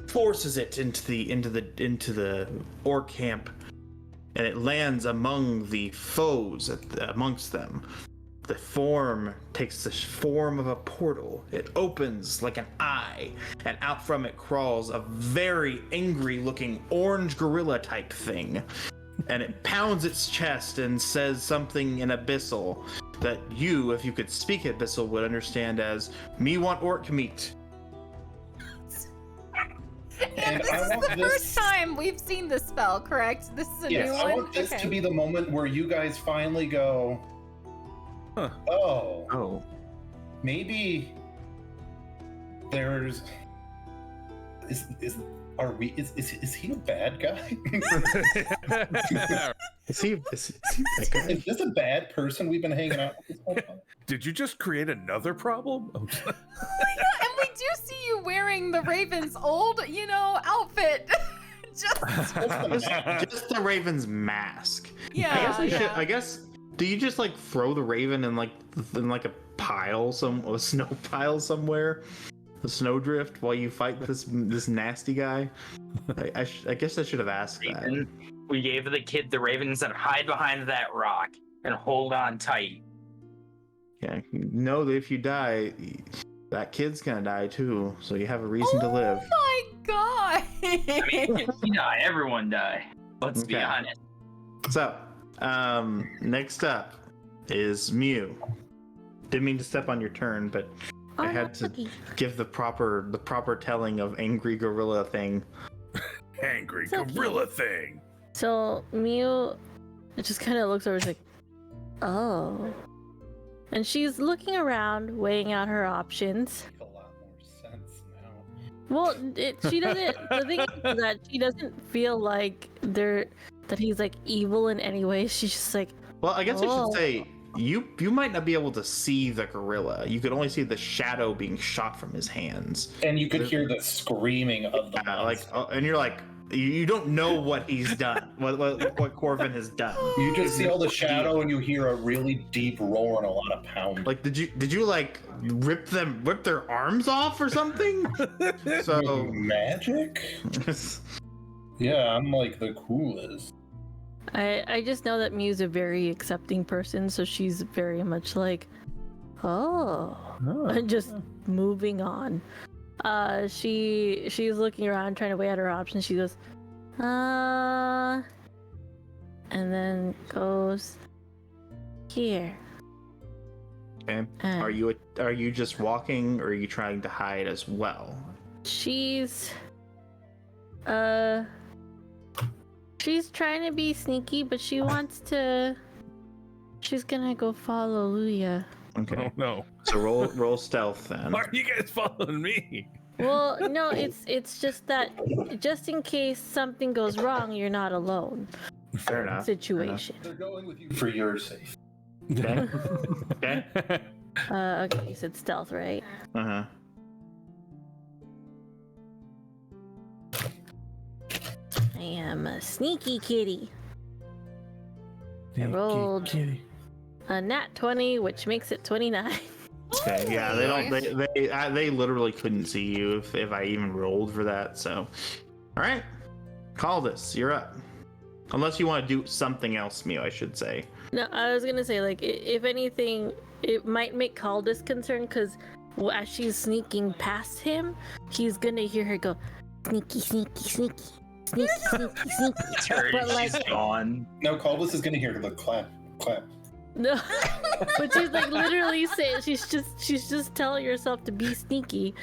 forces it into the orc camp, and it lands among the foes amongst them. The form takes the form of a portal. It opens like an eye, and out from it crawls a very angry-looking orange gorilla type thing. And it pounds its chest and says something in abyssal that you, if you could speak abyssal, would understand as "Me want orc meat." And And this I is want the this- first time we've seen this spell, correct? This is a Yes, new I one? want this Okay. to be the moment where you guys finally go, Huh. "Oh, Oh. maybe there's is he a bad guy? Is he that guy? Is this a bad person we've been hanging out with this whole time? Did you just create another problem? Oh my god, and we do see you wearing the Raven's old, outfit. Just Just the Raven's mask. yeah. I guess. Do you just like throw the Raven in like a pile, a snow pile somewhere, a snowdrift, while you fight this nasty guy? I guess I should have asked that. Raven. We gave the kid the Raven and said, "Hide behind that rock and hold on tight." Yeah, know that if you die, that kid's gonna die too, so you have a reason to live. Oh my god. I mean, if you die, everyone die. Let's be Okay. honest. So, next up is Mew. Didn't mean to step on your turn, but I had to give the proper telling of angry gorilla thing. Angry It's okay. gorilla thing. So Mew just kind of looks over. She's like, oh. And she's looking around, weighing out her options. Make a lot more sense now. Well, she doesn't. The thing is that she doesn't feel like that he's like evil in any way. She's just like, Well, I guess I Oh. should say you might not be able to see the gorilla. You could only see the shadow being shot from his hands. And you could hear the screaming of the And you're like, you don't know what he's done, what Corvin has done. You just see all the shadow and you hear a really deep roar and a lot of pounding. Like, did you like rip their arms off or something? So magic? Yeah, I'm like the coolest. I just know that Mew's a very accepting person, so she's very much like, oh, and just moving on. She's looking around trying to weigh out her options. She goes, and then goes here. Okay. Are you just walking, or are you trying to hide as well? She's she's trying to be sneaky, but she wants to. She's gonna go follow Luya. Okay. Oh no. So roll stealth then. Why are you guys following me? Well, no, it's just that just in case something goes wrong, you're not alone. Fair enough. Situation. They're going with you for your safety. Okay. Okay. Okay, you said stealth, right? Uh huh. I am a sneaky kitty. I rolled a nat 20, which makes it 29. Okay. Yeah. They don't. They literally couldn't see you if I even rolled for that. So, all right. Call this. You're up. Unless you want to do something else, Mew, I should say. No, I was gonna say, like, if anything, it might make Caldas concerned, because as she's sneaking past him, he's gonna hear her go, sneaky, sneaky, sneaky, sneaky, sneaky, sneaky. Turn, But, like, she's gone. No, Caldus is gonna hear the clap. no, but she's like literally saying she's just telling herself to be sneaky,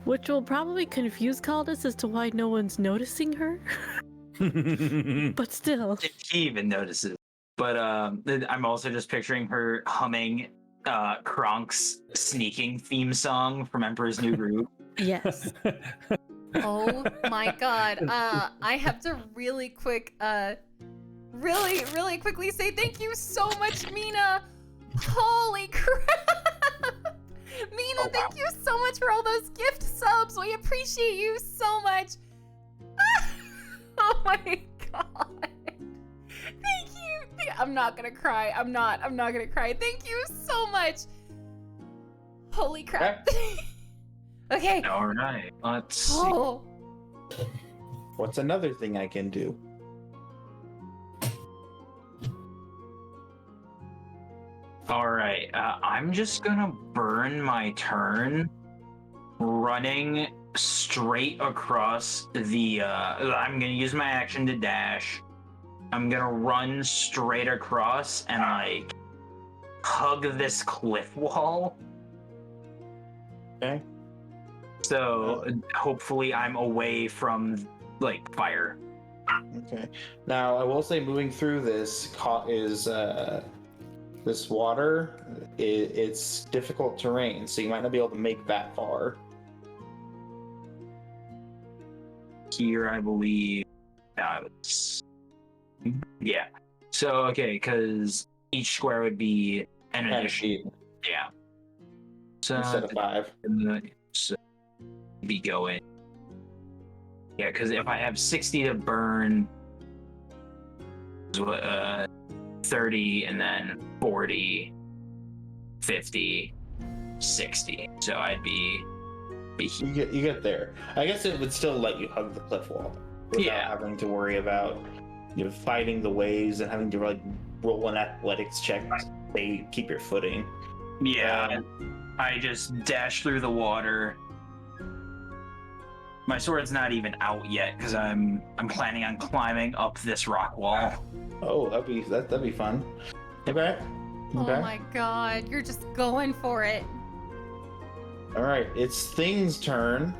which will probably confuse Caldas as to why no one's noticing her. But still, He even notices. But I'm also just picturing her humming Kronk's sneaking theme song from Emperor's New Groove. yes. Oh my god. I have to really quickly say thank you so much, Mina. Holy crap. Mina, thank you so much for all those gift subs. We appreciate you so much. Oh my god. Thank you. I'm not gonna cry. I'm not gonna cry. Thank you so much. Holy crap. Okay. All right. Let's see. Oh. What's another thing I can do? All right. I'm just gonna burn my turn running straight across the. I'm gonna use my action to dash. I'm gonna run straight across and like hug this cliff wall. Okay. So hopefully I'm away from like fire. Okay. Now I will say, moving through this is this water. It's difficult terrain, so you might not be able to make that far. Here, I believe. Yeah. So okay, because each square would be an 10 addition. feet Yeah. So instead of 5. So be going. Yeah, because if I have 60 to burn, 30, and then 40, 50, 60. So I'd be You get there. I guess it would still let you hug the cliff wall without having to worry about fighting the waves and having to like roll an athletics check. They keep your footing. Yeah, I just dash through the water. My sword's not even out yet because I'm planning on climbing up this rock wall. Oh, that'd be fun. Okay. Oh my god, you're just going for it. All right, it's Thing's turn.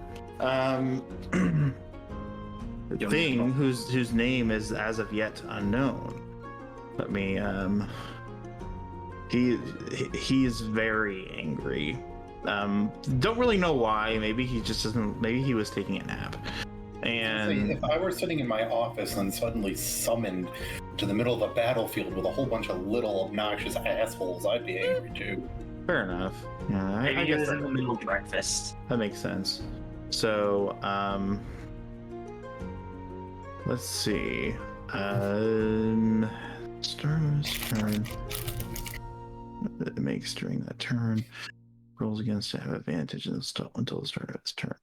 Thing, whose name is as of yet unknown. Let me. He is very angry. Don't really know why. Maybe he just doesn't. Maybe he was taking a nap. And if I were sitting in my office and suddenly summoned to the middle of a battlefield with a whole bunch of little obnoxious assholes, I'd be angry too. fair enough. Yeah, Maybe I guess it was in the middle of breakfast. that makes sense. So, let's see. Star's turn. It makes during that turn. Rolls against to have advantage until the start of its turn.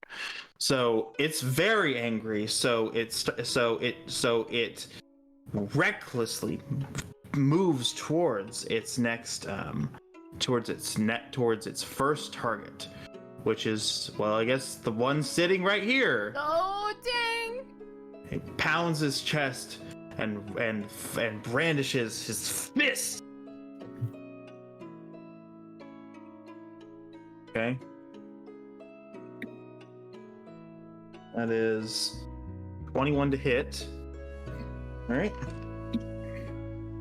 So it's very angry. So it recklessly moves towards its next towards its first target, which is, well, I guess the one sitting right here. Oh, dang. It pounds his chest and brandishes his fist. Okay. That is 21 to hit. All right.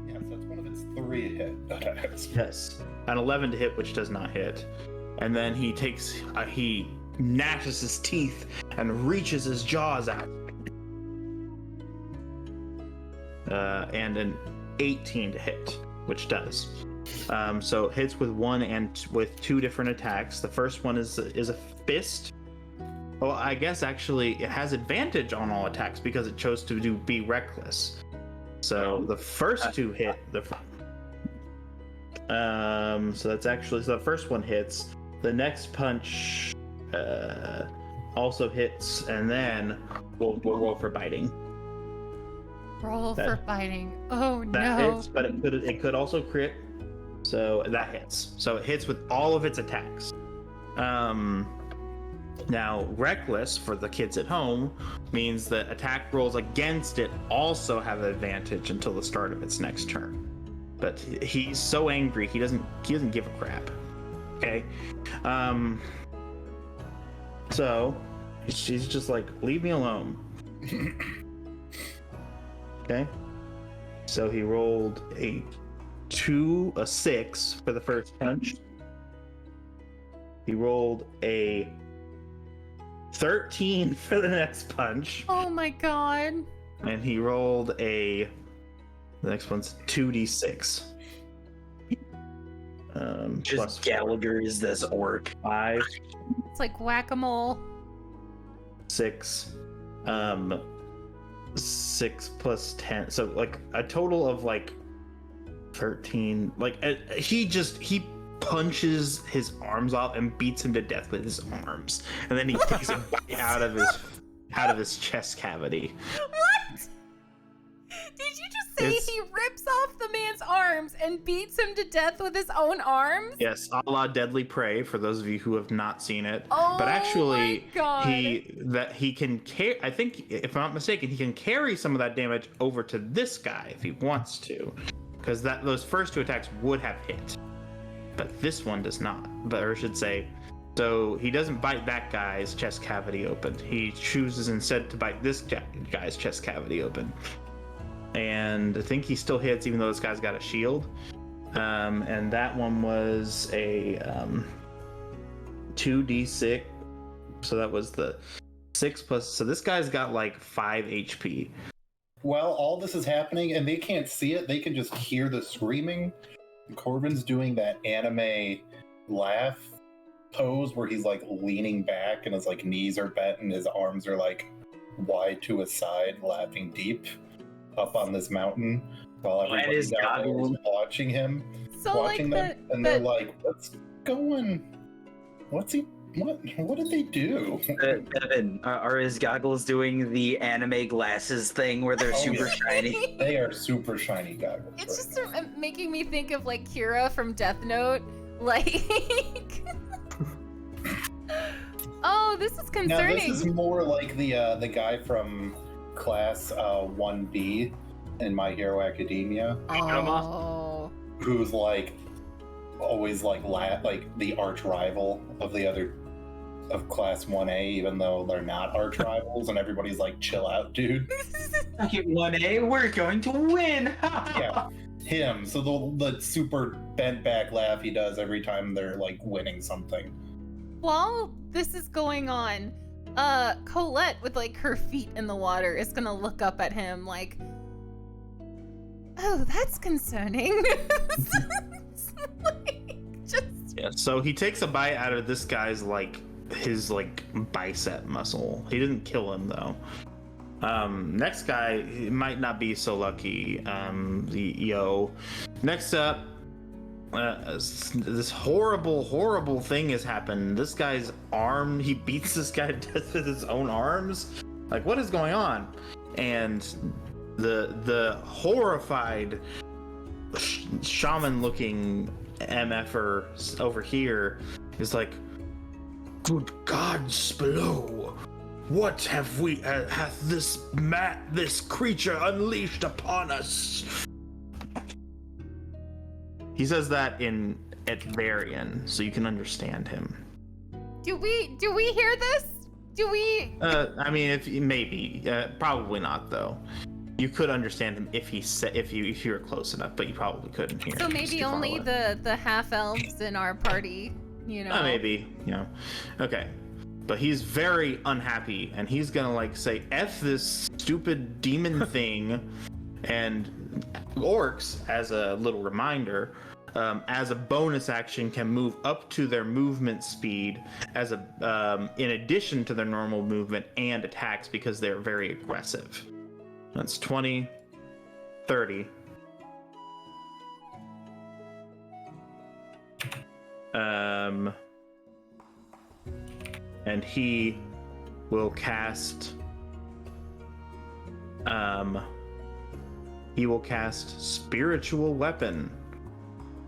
Yeah, so that's one of its 3 hit attacks. Yes. An 11 to hit, which does not hit. And then he gnashes his teeth and reaches his jaws out. And an 18 to hit, which does. So it hits with 1 and with 2 different attacks. The first one is a fist. Well, I guess actually it has advantage on all attacks because it chose to be reckless. So the first 2 hit so that's actually, so the first one hits. The next punch also hits, and then we'll roll for biting. Roll for biting. Oh That no. hits, but it could also crit. So that hits. So it hits with all of its attacks. Now, reckless for the kids at home means that attack rolls against it also have advantage until the start of its next turn. But he's so angry he doesn't give a crap. Okay. So she's just like, leave me alone. Okay. So he rolled a 6 for the first punch. He rolled a 13 for the next punch. Oh my god. And he rolled the next one's 2d6. Just plus Gallagher is this orc. 5, It's like whack-a-mole. 6, 6 plus 10. So like a total of like 13. Like he punches his arms off and beats him to death with his arms, and then he takes a bite out of his chest cavity. What? Did you just say he rips off the man's arms and beats him to death with his own arms? Yes, a la Deadly Prey, for those of you who have not seen it. Oh, but actually, my God. he can carry. I think, if I'm not mistaken, he can carry some of that damage over to this guy if he wants to, because those first 2 attacks would have hit, but this one does not. Or I should say, so he doesn't bite that guy's chest cavity open. He chooses instead to bite this guy's chest cavity open. And I think he still hits, even though this guy's got a shield. And that one was a 2d6. So that was the 6 plus. So this guy's got like 5 HP. While all this is happening, and they can't see it, they can just hear the screaming. Corbin's doing that anime laugh pose where he's like leaning back and his like knees are bent and his arms are like wide to his side, laughing deep up on this mountain while everybody's out there watching him, So watching like them, and they're like, "What's going? What's he? What did they do?" Evan, are his goggles doing the anime glasses thing where they're super shiny? They are super shiny goggles. It's just making me think of like Kira from Death Note. Like, oh, this is concerning. Now this is more like the guy from Class 1B in My Hero Academia. Oh. Who's like always like the arch rival of the other of Class 1A, even though they're not arch rivals, and everybody's like, "Chill out, dude." 1A, we're going to win. Yeah, him. So the super bent back laugh he does every time they're like winning something. While this is going on, Colette with like her feet in the water is gonna look up at him like, "Oh, that's concerning." Yeah, so he takes a bite out of this guy's his bicep muscle. He didn't kill him though. Next guy, he might not be so lucky. Next up, this horrible thing has happened. This guy's arm, he beats this guy to death with his own arms. Like, what is going on? And the horrified shaman-looking MFer over here is like, "Good gods below, What hath this creature unleashed upon us? He says that at Varian, so you can understand him. Do we hear this? Do we? I mean, maybe, probably not though. You could understand him if you were close enough, but you probably couldn't hear. So him. maybe only the half elves in our party, you know. Maybe, Okay. But he's very unhappy, and he's gonna like say, "F this stupid demon thing," and orcs, as a little reminder, as a bonus action, can move up to their movement speed as in addition to their normal movement and attacks because they're very aggressive. That's 20, 30. And he will cast Spiritual Weapon.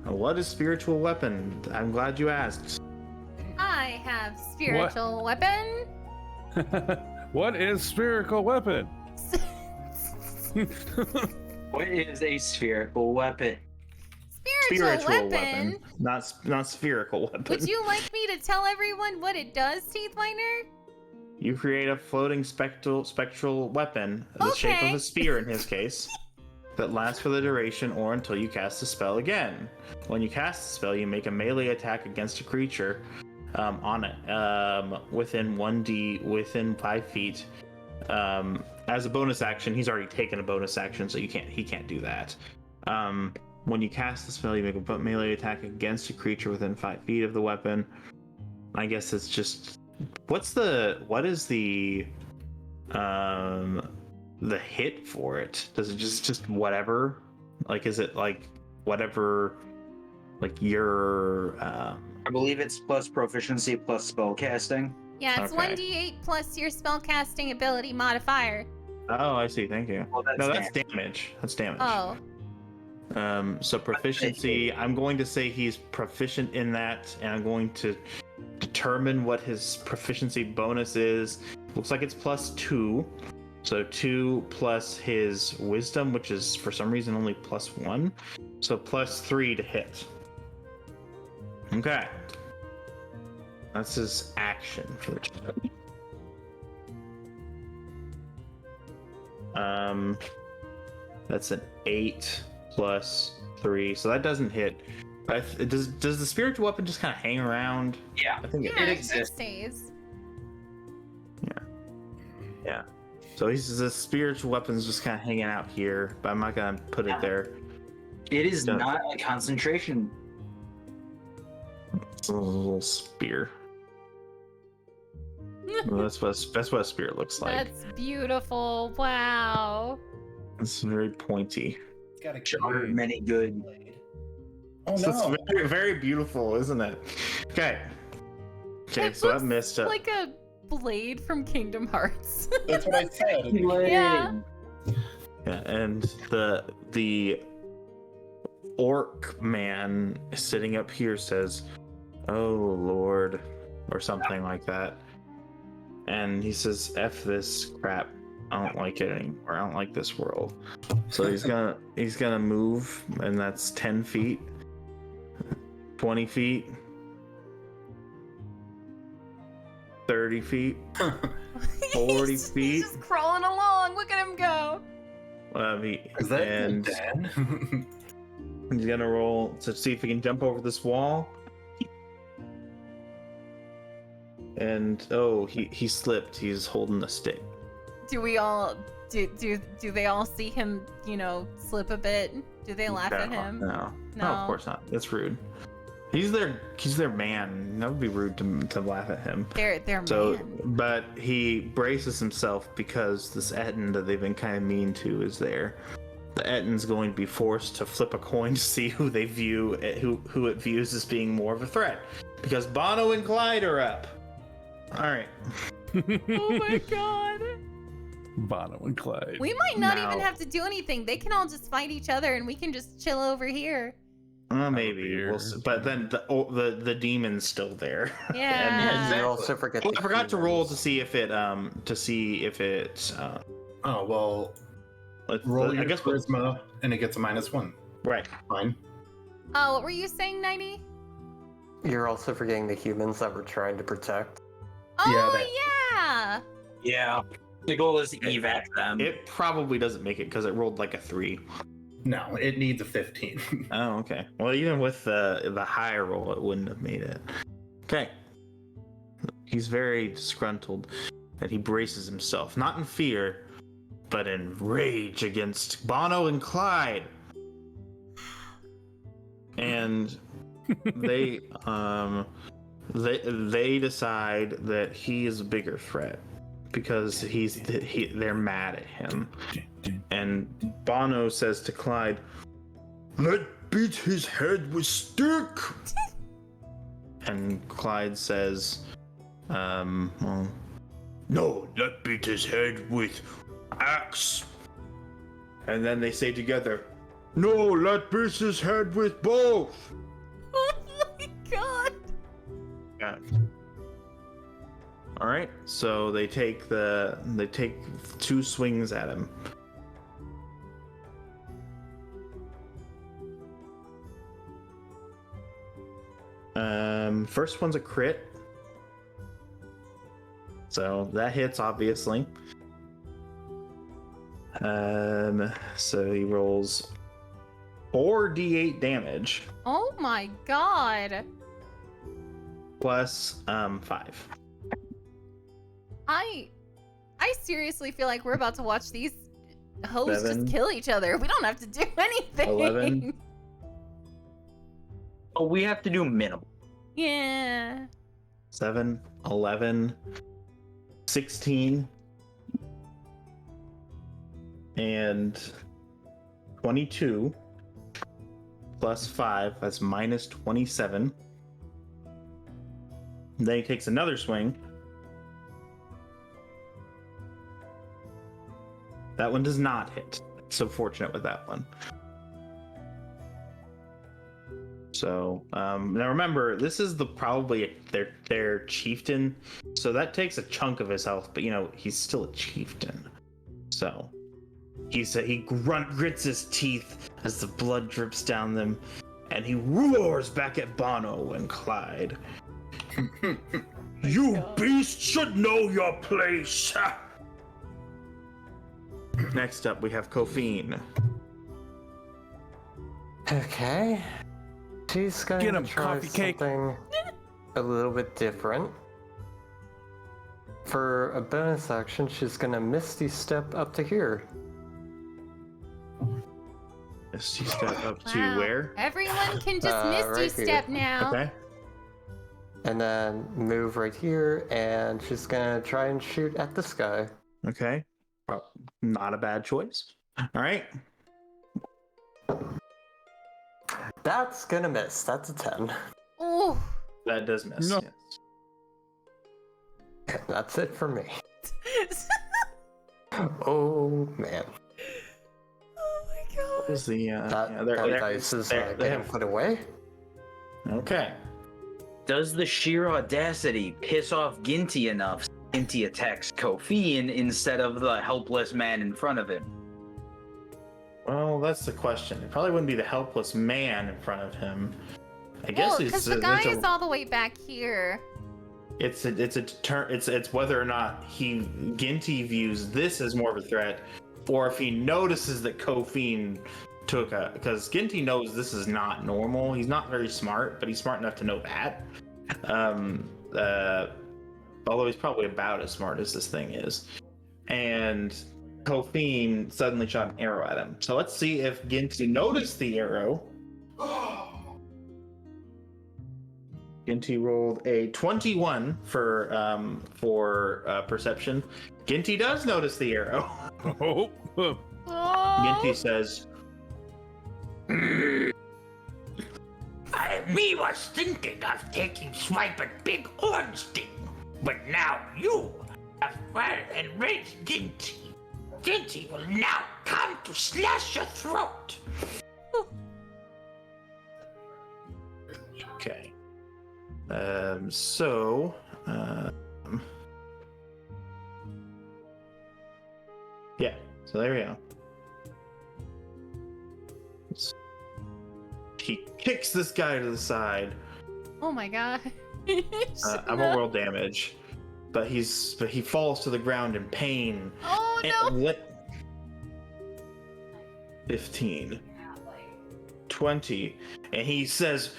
What is Spiritual Weapon? I'm glad you asked. I have spiritual weapon. What is spherical weapon? What is a spherical weapon? Spiritual weapon. Not spherical weapon. Would you like me to tell everyone what it does, Teethwiner? You create a floating spectral weapon, the shape of a spear in his case, that lasts for the duration or until you cast the spell again. When you cast the spell, you make a melee attack against a creature on it within 5 feet. As a bonus action, he's already taken a bonus action, so he can't do that. When you cast the spell, you make a melee attack against a creature within 5 feet of the weapon. I guess it's just what is the hit for it? Does it just whatever? Like, is it like whatever? Like your I believe it's plus proficiency plus spell casting. Yeah, it's Okay. 1d8 plus your spellcasting ability modifier. Oh, I see. Thank you. Well, That's damage. That's damage. Oh. So proficiency, I'm going to say he's proficient in that, and I'm going to determine what his proficiency bonus is. Looks like it's +2. So 2 plus his wisdom, which is for some reason only +1. So +3 to hit. Okay. That's his action for the check. That's an 8 plus 3, so that doesn't hit. Does the spiritual weapon just kind of hang around? Yeah. I think Yeah, it it exists. stays. Yeah. So the spiritual weapon's just kind of hanging out here, but I'm not gonna put it there. It is Done. not a concentration. It's a little spear. Well, that's what a spear looks like. That's beautiful. Wow. It's very pointy. It's got a Sure, many good. blade. Oh So no! it's very, very beautiful, isn't it? Okay. Okay, It so I looks missed it. like a blade from Kingdom Hearts. That's what I said. Yeah. Yeah, and the orc man sitting up here says, "Oh Lord," or something like that. And he says, "F this crap. I don't like it anymore. I don't like this world." So he's gonna move, and that's 10 feet, 20 feet, 30 feet, 40 He's feet. just crawling along. Look at him go. Is that And Dan? he's gonna roll to see if he can jump over this wall. And he slipped. He's holding the stick. Do we all do they all see him, slip a bit? Do they laugh at him? No, No. of course not. That's rude. He's their man. That would be rude to laugh at him. They're So, man. but he braces himself because this Etten that they've been kind of mean to is there. The Etten's going to be forced to flip a coin to see who they view, who it views as being more of a threat. Because Bono and Clyde are up. All right. Oh my god. Bono and Clyde. We might not Now- even have to do anything. They can all just fight each other and we can just chill over here. Maybe beer. we'll see. But then the demon's still there. Yeah. And you also forget. I the forgot to roll to humans. see if it Oh well, roll your charisma, and it gets a -1. right. Fine. Oh, what were you saying, 90? You're also forgetting the humans that we're trying to protect. Oh, yeah. Yeah. The goal is to evac them. It probably doesn't make it because it rolled like a 3. No, it needs a 15. Oh, okay. Well, even with the higher roll, it wouldn't have made it. Okay. He's very disgruntled, and he braces himself, not in fear, but in rage against Bono and Clyde. And they decide that he is a bigger threat because they're mad at him. And Bono says to Clyde, "Let's beat his head with stick." And Clyde says, well, "No, let's beat his head with axe." And then they say together, "No, let's beat his head with both." Oh my god. Yeah. All right, so they take 2 swings at him. First one's a crit, so that hits obviously. So he rolls 4d8 damage Oh my god. plus 5. I seriously feel like we're about to watch these hoes 7. just kill each other. We don't have to do anything. 11. Oh, we have to do minimal. Yeah. 7, 11, 16, and 22 plus 5, that's minus 27. Then he takes another swing. That one does not hit. So fortunate with that one. So now remember, this is probably their chieftain, so that takes a chunk of his health. But he's still a chieftain, so he grits his teeth as the blood drips down them, and he roars back at Bono and Clyde. "You beast should know your place." Next up, we have Kophine. Okay. She's going Get to him, try coffee cake. something a little bit different. For a bonus action, she's going to Misty Step up to here. Misty Step up to Wow. where? Everyone can just Misty right here. step now. Okay. And then move right here, and she's going to try and shoot at this guy. Okay. Not a bad choice. All right. That's going to miss. That's a 10. Ooh. That does miss. No. Yes. That's it for me. Oh, man. Oh my god. What was the That dice is getting put away. Okay. Does the sheer audacity piss off Ginty enough? Ginty attacks Kophine instead of the helpless man in front of him. Well, that's the question. It probably wouldn't be the helpless man in front of him. I guess because the guy is all the way back here. it's whether or not Ginty views this as more of a threat, or if he notices that Kophine took because Ginty knows this is not normal. He's not very smart, but he's smart enough to know that. Although he's probably about as smart as this thing is. And Kophine suddenly shot an arrow at him. So let's see if Ginty noticed the arrow. Ginty rolled a 21 for perception. Ginty does notice the arrow. Oh, Oh. Ginty says, Me was thinking of taking swipe at Big Orange Thing, but now you have fire and rage Ginty. Ginty will now come to slash your throat. Okay. So. Yeah. So there we go. He kicks this guy to the side. Oh my god. I won't roll damage, but he falls to the ground in pain. Oh And no. 15, 20, and he says,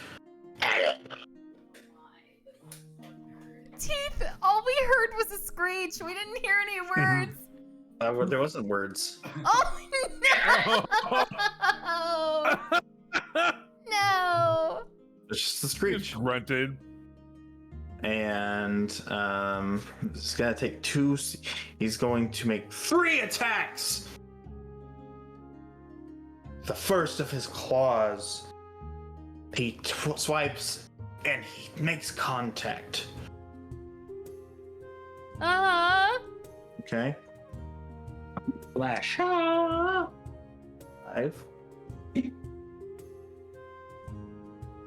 Teeth, all we heard was a screech. We didn't hear any words. there wasn't words. Oh no. No. It's just a Just screech. grunted. And he's gonna take 2. He's going to make 3 attacks. The first of his claws, he swipes and he makes contact. Okay. Flash. 5.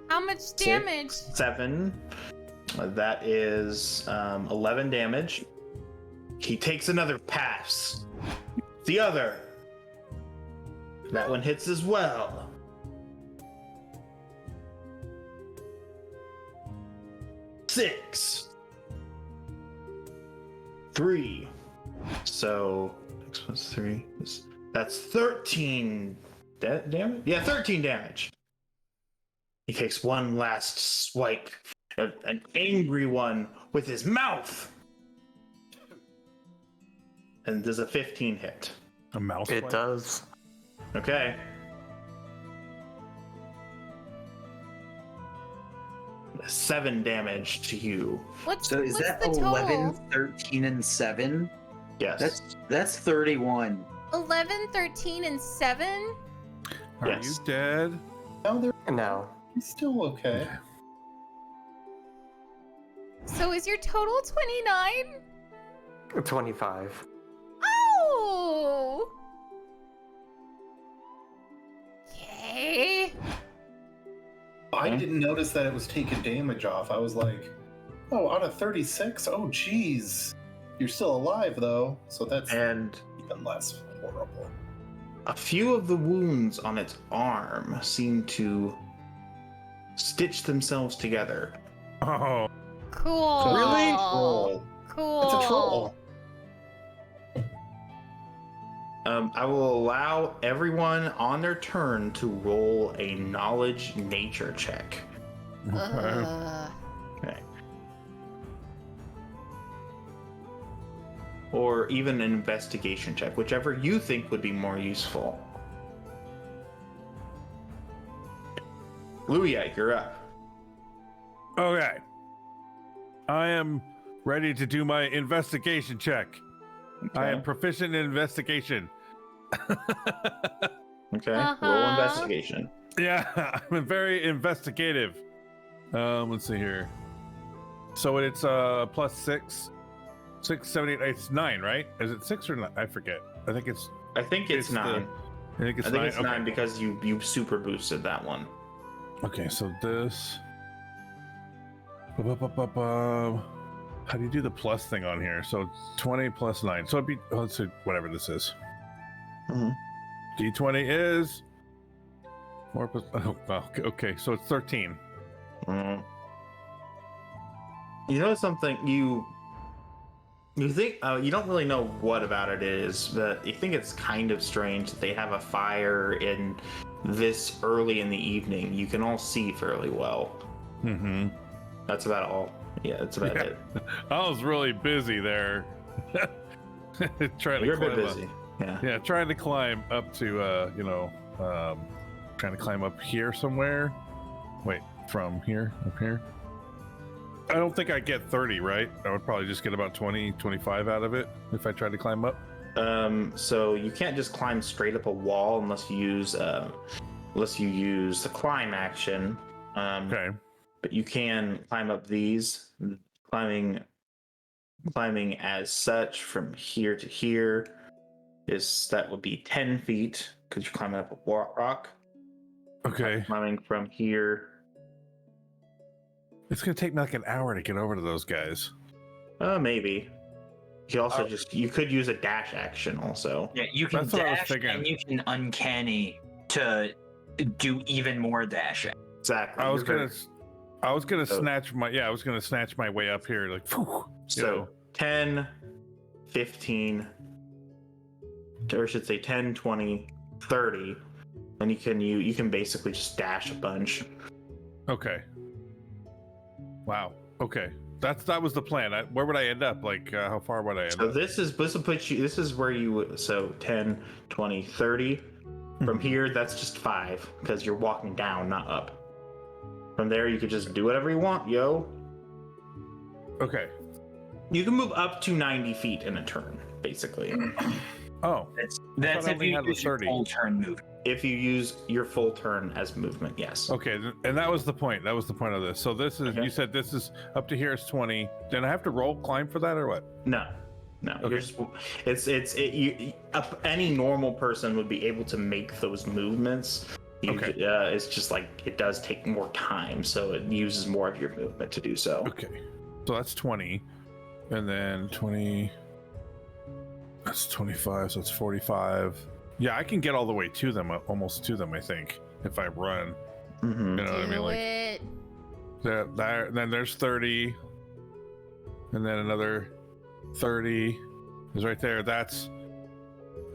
How much damage? 7. That is 11 damage. He takes another pass. The other. That one hits as well. 6. 3. So 6 plus 3. That's 13 damage? Yeah, 13 damage. He takes one last swipe, an angry one with his mouth. And does a 15 hit? A mouse. It wipe? does. Okay. That's 7 damage to you. What's So is what's that the 11, total? 13, and 7? Yes. That's 31. 11, 13, and 7? Are Yes. you dead? No, they're No. still okay. So is your total 29? 25. Oh! Yay! I didn't notice that it was taking damage off. I was like, oh, out of 36? Oh, geez. You're still alive, though, so that's And even less horrible. a few of the wounds on its arm seem to stitch themselves together. Oh, Cool. Really? Troll. Cool. It's a troll. I will allow everyone on their turn to roll a knowledge nature check. Ugh. Okay. Or even an investigation check, whichever you think would be more useful. Luya, you're up. okay. I am ready to do my investigation check. I am Okay. proficient in investigation. Okay. Uh-huh. Roll investigation. Yeah, I'm very investigative. Let's see here. So it's plus 6, 6, 7, 8. It's 9, right? Is it 6 or 9? I forget. I think it's. I think it's It's the- 9. I think it's I think 9. it's 9 because you super boosted that one. Okay, so this. How do you do the plus thing on here? So 20 plus 9. So it'd be, let's see, whatever this is. Mhm. D20 is 4 plus. Oh, wow. Okay, so it's 13. Mm. You know something? You think you don't really know what about it is, but you think it's kind of strange that they have a fire in this early in the evening. You can all see fairly well. Mm-hmm. That's about all. Yeah, that's about Yeah. it. I was really busy there. Trying You're a to bit climb busy. Yeah. Yeah, trying to climb up to, trying to climb up here somewhere. Wait, from here, up here. I don't think I get 30, right? I would probably just get about 20, 25 out of it if I tried to climb up. So you can't just climb straight up a wall unless you use the climb action. Okay. But you can climb up these. Climbing as such from here to here that would be 10 feet because you're climbing up a rock. Okay. Climbing from here It's gonna take me like an hour to get over to those guys. Maybe. You also you could use a dash action also. Yeah, you can That's what I was dash thinking. and you can uncanny to do even more dashing. Exactly. I was gonna So- snatch my way up here, like, phew, So 10, 15, or I should say 10, 20, 30, and you can basically just dash a bunch. okay. Wow. Okay. That was the plan. Where would I end up? Like, how far would I end So up? this will put you. This is where you would. So 10, 20, 30. From here, that's just 5 because you're walking down, not up. From there, you could just do whatever you want, yo. Okay. You can move up to 90 feet in a turn, basically. Oh. That's I if only you had the use your 30. full turn move. If you use your full turn as movement, yes. Okay, and that was the point. That was the point of this. So this is, Okay. you said this is up to here is 20. Then I have to climb for that or what? No. Okay. You're just any normal person would be able to make those movements. Okay. It's just like it does take more time, so it uses more of your movement to do so. Okay. So that's 20. And then 20. That's 25. So it's 45. Yeah, I can get all the way to them, almost to them, I think, if I run. Mm-hmm. You know what I mean? Like, it. then there's 30. And then another 30 is right there. That's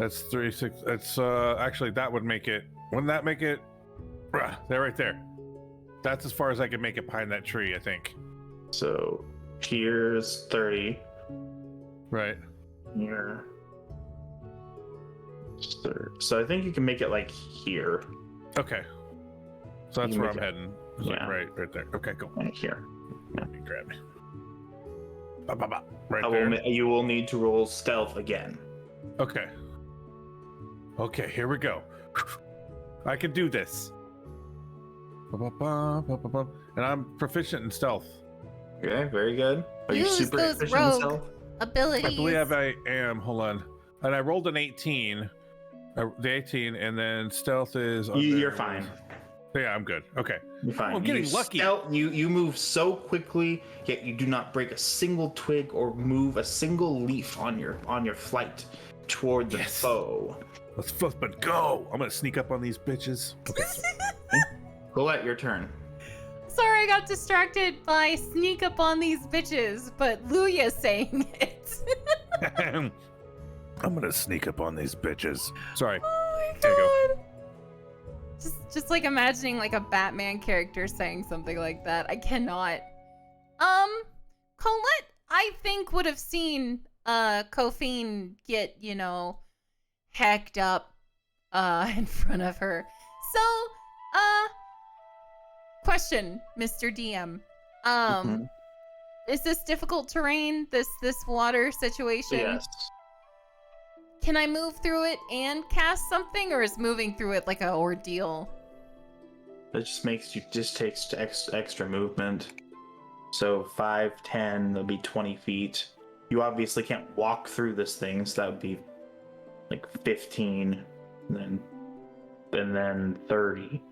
36. That's actually that would make it. Wouldn't that make it? They're right there. That's as far as I can make it behind that tree, I think. So here's 30. Right. Here. So I think you can make it like here. Okay. So that's You where make I'm it- heading. It's like yeah. right there. Okay, cool. Right here. Let me grab me. Ba, ba, ba. Right I there. will, you will need to roll stealth again. Okay. Okay, here we go. I can do this. Ba, ba, ba, ba, ba, ba. And I'm proficient in stealth. Okay, very good. Are you Use super those efficient in rogue stealth? abilities. I believe I am. Hold on. And I rolled an 18. The 18, and then stealth is. You're fine. Yeah, I'm good. Okay. You're fine. I'm getting You lucky. You move so quickly, yet you do not break a single twig or move a single leaf on your flight toward the Yes. foe. Let's flip and go. I'm gonna sneak up on these bitches. Okay. Colette, your turn. Sorry, I got distracted by sneak up on these bitches, but Luya's saying it. I'm gonna sneak up on these bitches. Sorry. Oh my There you god. Just like imagining like a Batman character saying something like that. I cannot. Colette, I think would have seen Kophine get, hecked up in front of her. So, question, Mr. DM. Mhm. Is this difficult terrain, this water situation? Yes. Can I move through it and cast something, or is moving through it like an ordeal? It just takes extra movement. So 5, 10, that'll be 20 feet. You obviously can't walk through this thing, so that would be like 15, and then 30.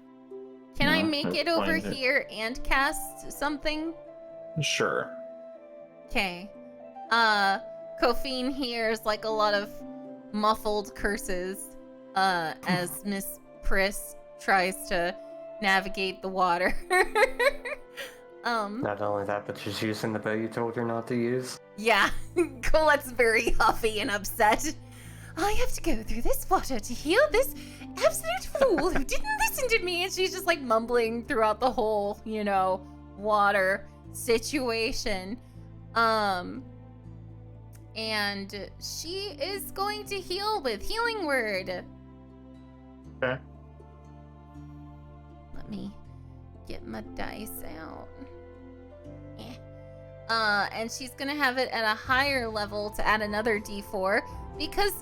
Can I Yeah, make that's it over 20. here and cast something? Sure. Okay. Kophine hears like a lot of muffled curses as Miss Priss tries to navigate the water. Not only that, but she's using the bow you told her not to use. Yeah, Colette's very huffy and upset. I have to go through this water to heal this absolute fool who didn't listen to me. And she's just like mumbling throughout the whole, water situation. And she is going to heal with Healing Word. Okay. Let me get my dice out. And she's gonna have it at a higher level to add another d4 because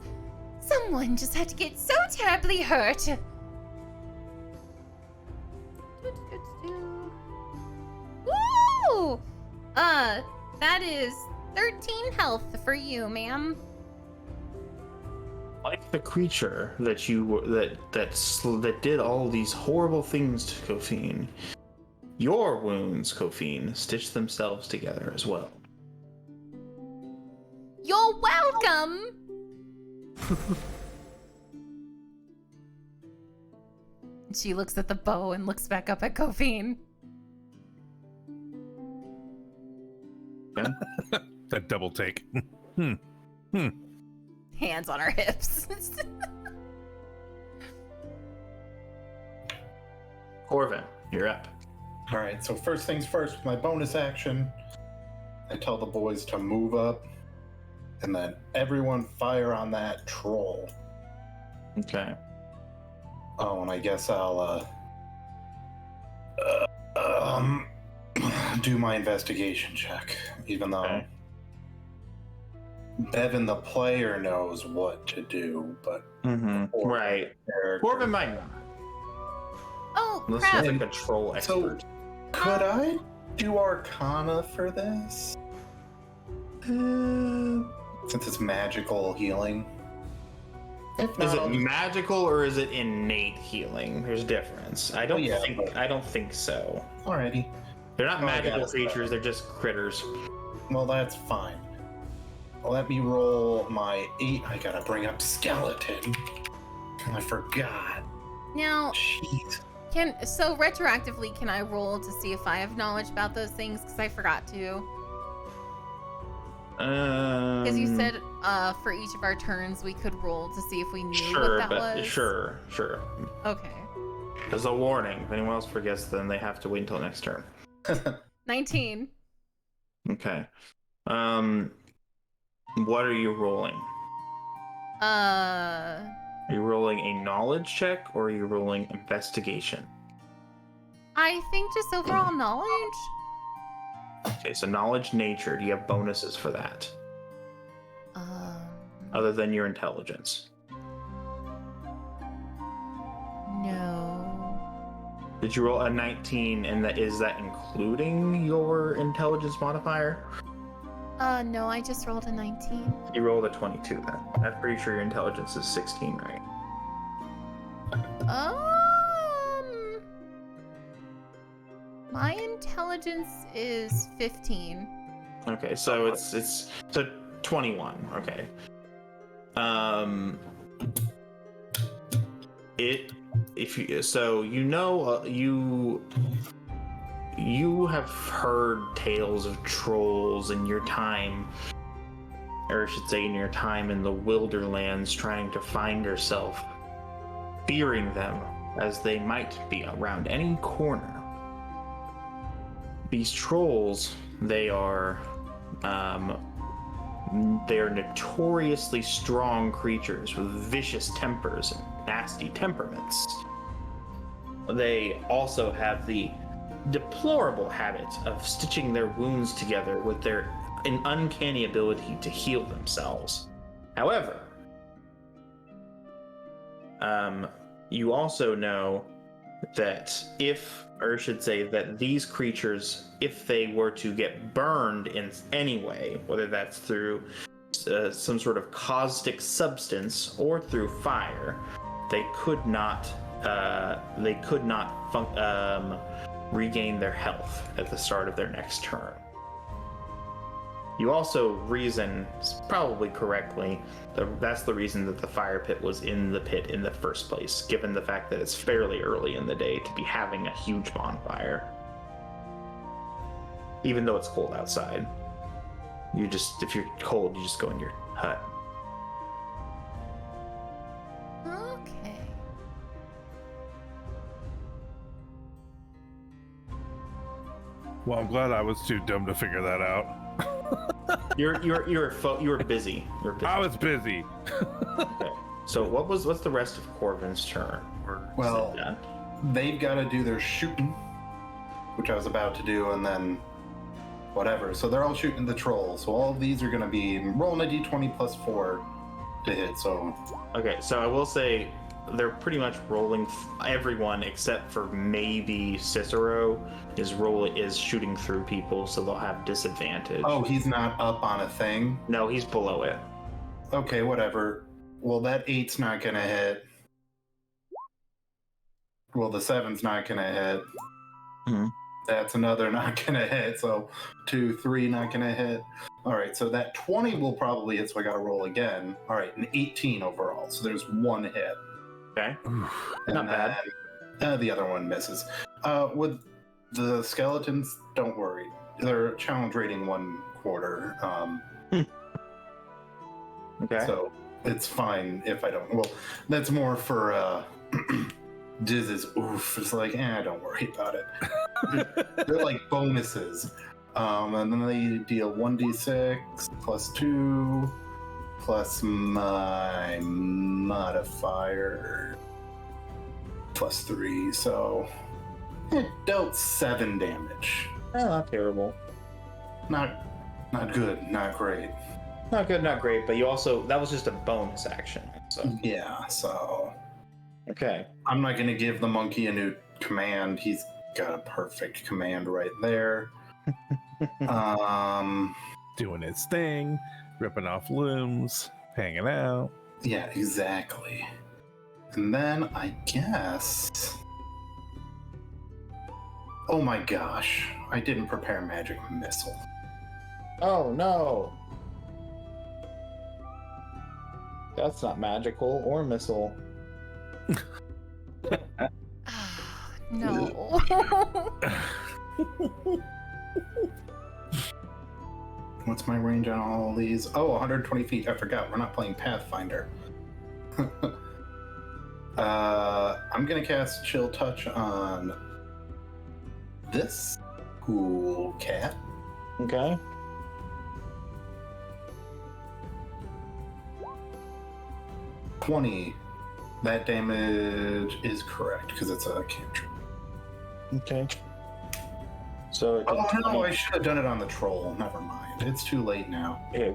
someone just had to get so terribly hurt. Woo! That is 13 health for you, ma'am. Like the creature that did all these horrible things to Kophine, Your wounds, Kofine, stitch themselves together as well. You're welcome! She looks at the bow and looks back up at Kofine. That double take. Hands on her hips. Corvin, you're up. All right, so first things first, with my bonus action, I tell the boys to move up, and then everyone fire on that troll. Okay. Oh, and I guess I'll do my investigation check, even though Okay. Bevan the player knows what to do, but Right. character- Corvin might not. Oh, Unless crap. he's like a troll expert. Could I do Arcana for this? Since it's magical healing. If Is not, it I'll just- magical or is it innate healing? There's a difference. I don't yeah, think. but- I don't think so. Alrighty. They're not Oh, I magical got it. creatures. They're just critters. Well, that's fine. Let me roll my 8. I gotta bring up skeleton. I forgot. Now, Jeez. so retroactively, can I roll to see if I have knowledge about those things? Because I forgot to. Because you said for each of our turns we could roll to see if we knew Sure, what that but was. sure. Okay. As a warning, if anyone else forgets, then they have to wait until next turn. 19. Okay. What are you rolling? Are you rolling a knowledge check or are you rolling investigation? I think just overall knowledge. Okay, so knowledge, nature. Do you have bonuses for that other than your intelligence? No. Did you roll a 19, and is that including your intelligence modifier? No, I just rolled a 19. You rolled a 22 then. I'm pretty sure your intelligence is 16, right? My intelligence is 15. Okay, so it's so 21. Okay. You have heard tales of trolls in your time, or I should say in your time in the Wilderlands, trying to find yourself, fearing them as they might be around any corner. These trolls, they are notoriously strong creatures with vicious tempers and nasty temperaments. They also have the deplorable habit of stitching their wounds together with an uncanny ability to heal themselves. However, you also know that that these creatures, if they were to get burned in any way, whether that's through some sort of caustic substance or through fire, they could not regain their health at the start of their next turn. You also reason, probably correctly, that's the reason that the fire pit was in the pit in the first place, given the fact that it's fairly early in the day to be having a huge bonfire. Even though it's cold outside. If you're cold, you just go in your hut. Okay. Well, I'm glad I was too dumb to figure that out. You were busy. I was busy. Okay. So what's the rest of Corvin's turn? Well, they've got to do their shooting, which I was about to do, and then whatever. So they're all shooting the troll. So all of these are going to be rolling a d20 plus 4 to hit. So okay, so I will say they're pretty much rolling. Everyone except for maybe Cicero is shooting through people, so they'll have disadvantage. oh, he's not up on a thing. No, he's below it. Okay, whatever. Well, that 8's not going to hit. Well, the 7's not going to hit. Mhm. That's another not gonna hit. So 2, 3 not gonna hit. All right, so that 20 will probably hit, so I gotta roll again. All right, an 18 overall. So there's 1 hit. Okay. And Not bad. then, the other one misses. With the skeletons, don't worry. They're challenge rating 1/4. Okay. So it's fine if I don't. Well, that's more for Diz's oof. It's like, don't worry about it. They're like bonuses. And then they deal 1d6 plus 2 plus my modifier plus 3. So it dealt 7 damage. Not terrible. Not good, not great. Not good, not great, but you also, that was just a bonus action. So Yeah, so okay. I'm not going to give the monkey a new command. He's got a perfect command right there. Doing its thing, ripping off limbs, hanging out. Yeah, exactly. And then I guess. Oh my gosh, I didn't prepare magic missile. Oh no. That's not magical or missile. No. What's my range on all these? Oh, 120 feet. I forgot. We're not playing Pathfinder. I'm going to cast Chill Touch on this cool cat. Okay. $20. That damage is correct because it's a cantrip. Okay. So Oh no, I should have done it on the troll. Never mind. It's too late now. Okay,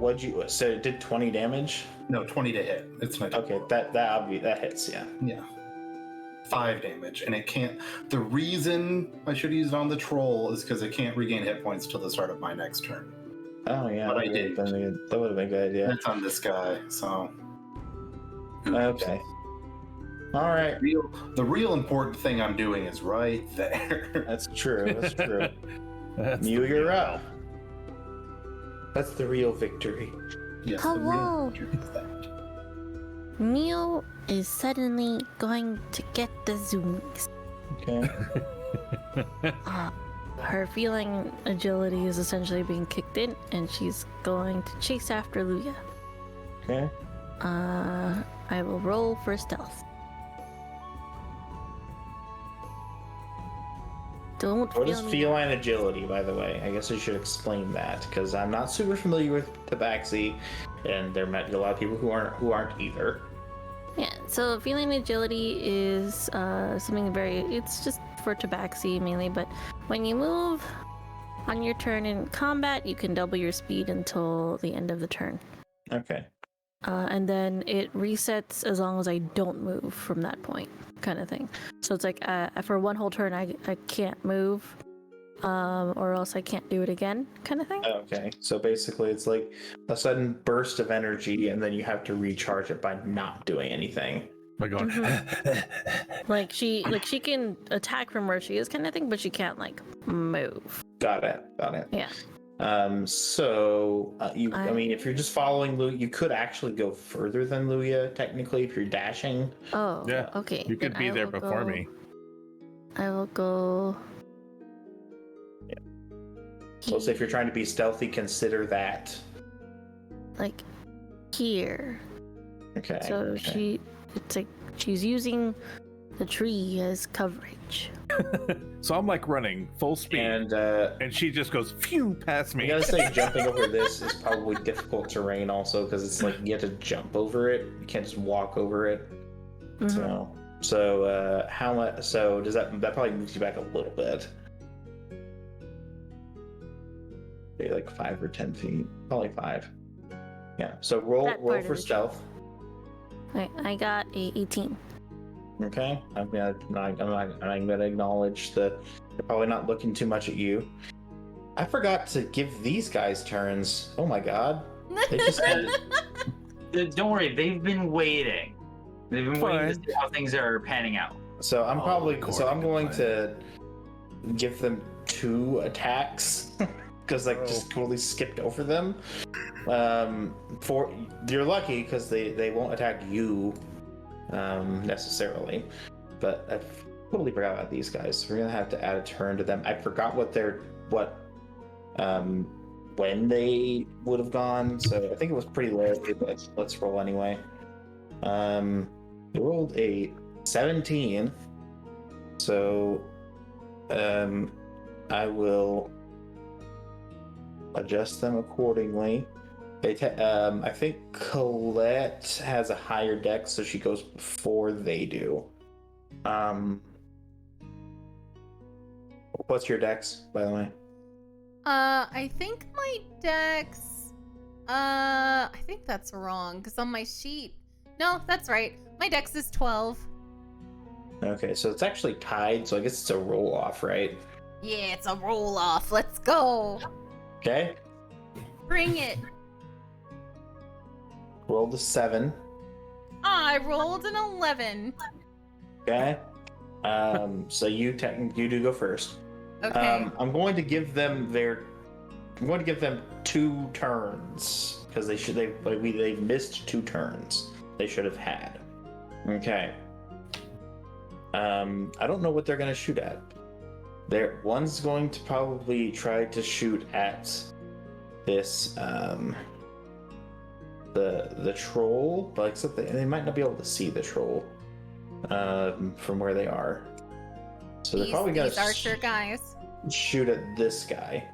so it did 20 damage? No, 20 to hit. It's my Okay, that hits, yeah. Yeah. 5 damage, and it can't. The reason I should use it on the troll is because it can't regain hit points till the start of my next turn. Oh yeah, But I did. That would have been a good idea. That's on this guy, so. Okay. All right. The real important thing I'm doing is right there. That's true. That's true. That's Mew, the you're deal. up. That's the real victory. Yes, Hello. the real is that. Mew is suddenly going to get the zoomies. Okay. Her feeling agility is essentially being kicked in, and she's going to chase after Luya. Okay. I will roll for stealth. Don't What is feel me. feline agility, by the way? I guess I should explain that because I'm not super familiar with Tabaxi, and there might be a lot of people who aren't either. Yeah, so feeling agility is something it's just for Tabaxi mainly, but when you move on your turn in combat, you can double your speed until the end of the turn. Okay. And then it resets as long as I don't move from that point, kind of thing. So it's like for one whole turn, I can't move, or else I can't do it again, kind of thing. Okay. So basically, it's like a sudden burst of energy, and then you have to recharge it by not doing anything. By going. Like she can attack from where she is, kind of thing, but she can't like move. Got it. Yeah. I mean, if you're just following Luya, you could actually go further than Luya, technically, if you're dashing. Oh. Yeah. Okay. You could then be I there will before go- me. I will go. Yeah. So if you're trying to be stealthy, consider that. Like here. Okay. So okay. it's like she's using the tree as coverage. So I'm like running full speed, and she just goes phew past I me. gotta say, jumping over this is probably difficult terrain also, because it's like you have to jump over it. You can't just walk over it. Mhm. So how much? So does that probably moves you back a little bit? Maybe like 5 or 10 feet, probably 5. Yeah. So roll That part of for the stealth. Okay, I got a 18. Okay. I'm gonna acknowledge that they're probably not looking too much at you. I forgot to give these guys turns. Oh my god. They just Don't worry, they've been waiting. They've been waiting to Fine. see how things are panning out. So I'm Oh, going according to give them 2 attacks because like just totally skipped over them. You're lucky because they won't attack you necessarily, but I totally forgot about these guys. We're gonna have to add a turn to them. I forgot when they would have gone, so I think it was pretty low, but let's roll anyway. They rolled a 17, so I will adjust them accordingly. I think Colette has a higher dex, so she goes before they do. What's your dex, by the way? I think my dex. I think that's wrong because on my sheet. No, that's right. My dex is 12. Okay, so it's actually tied, so I guess it's a roll off, right? Yeah, it's a roll off. Let's go. Okay. Bring it. Roll the 7. I rolled an 11. Okay. So you do go first. Okay. I'm going to give them 2 turns because they missed 2 turns. They should have had. Okay. I don't know what they're gonna shoot at. One's going to probably try to shoot at this the troll, but except they might not be able to see the troll from where they are. So they're probably gonna these archer guys. shoot at this guy.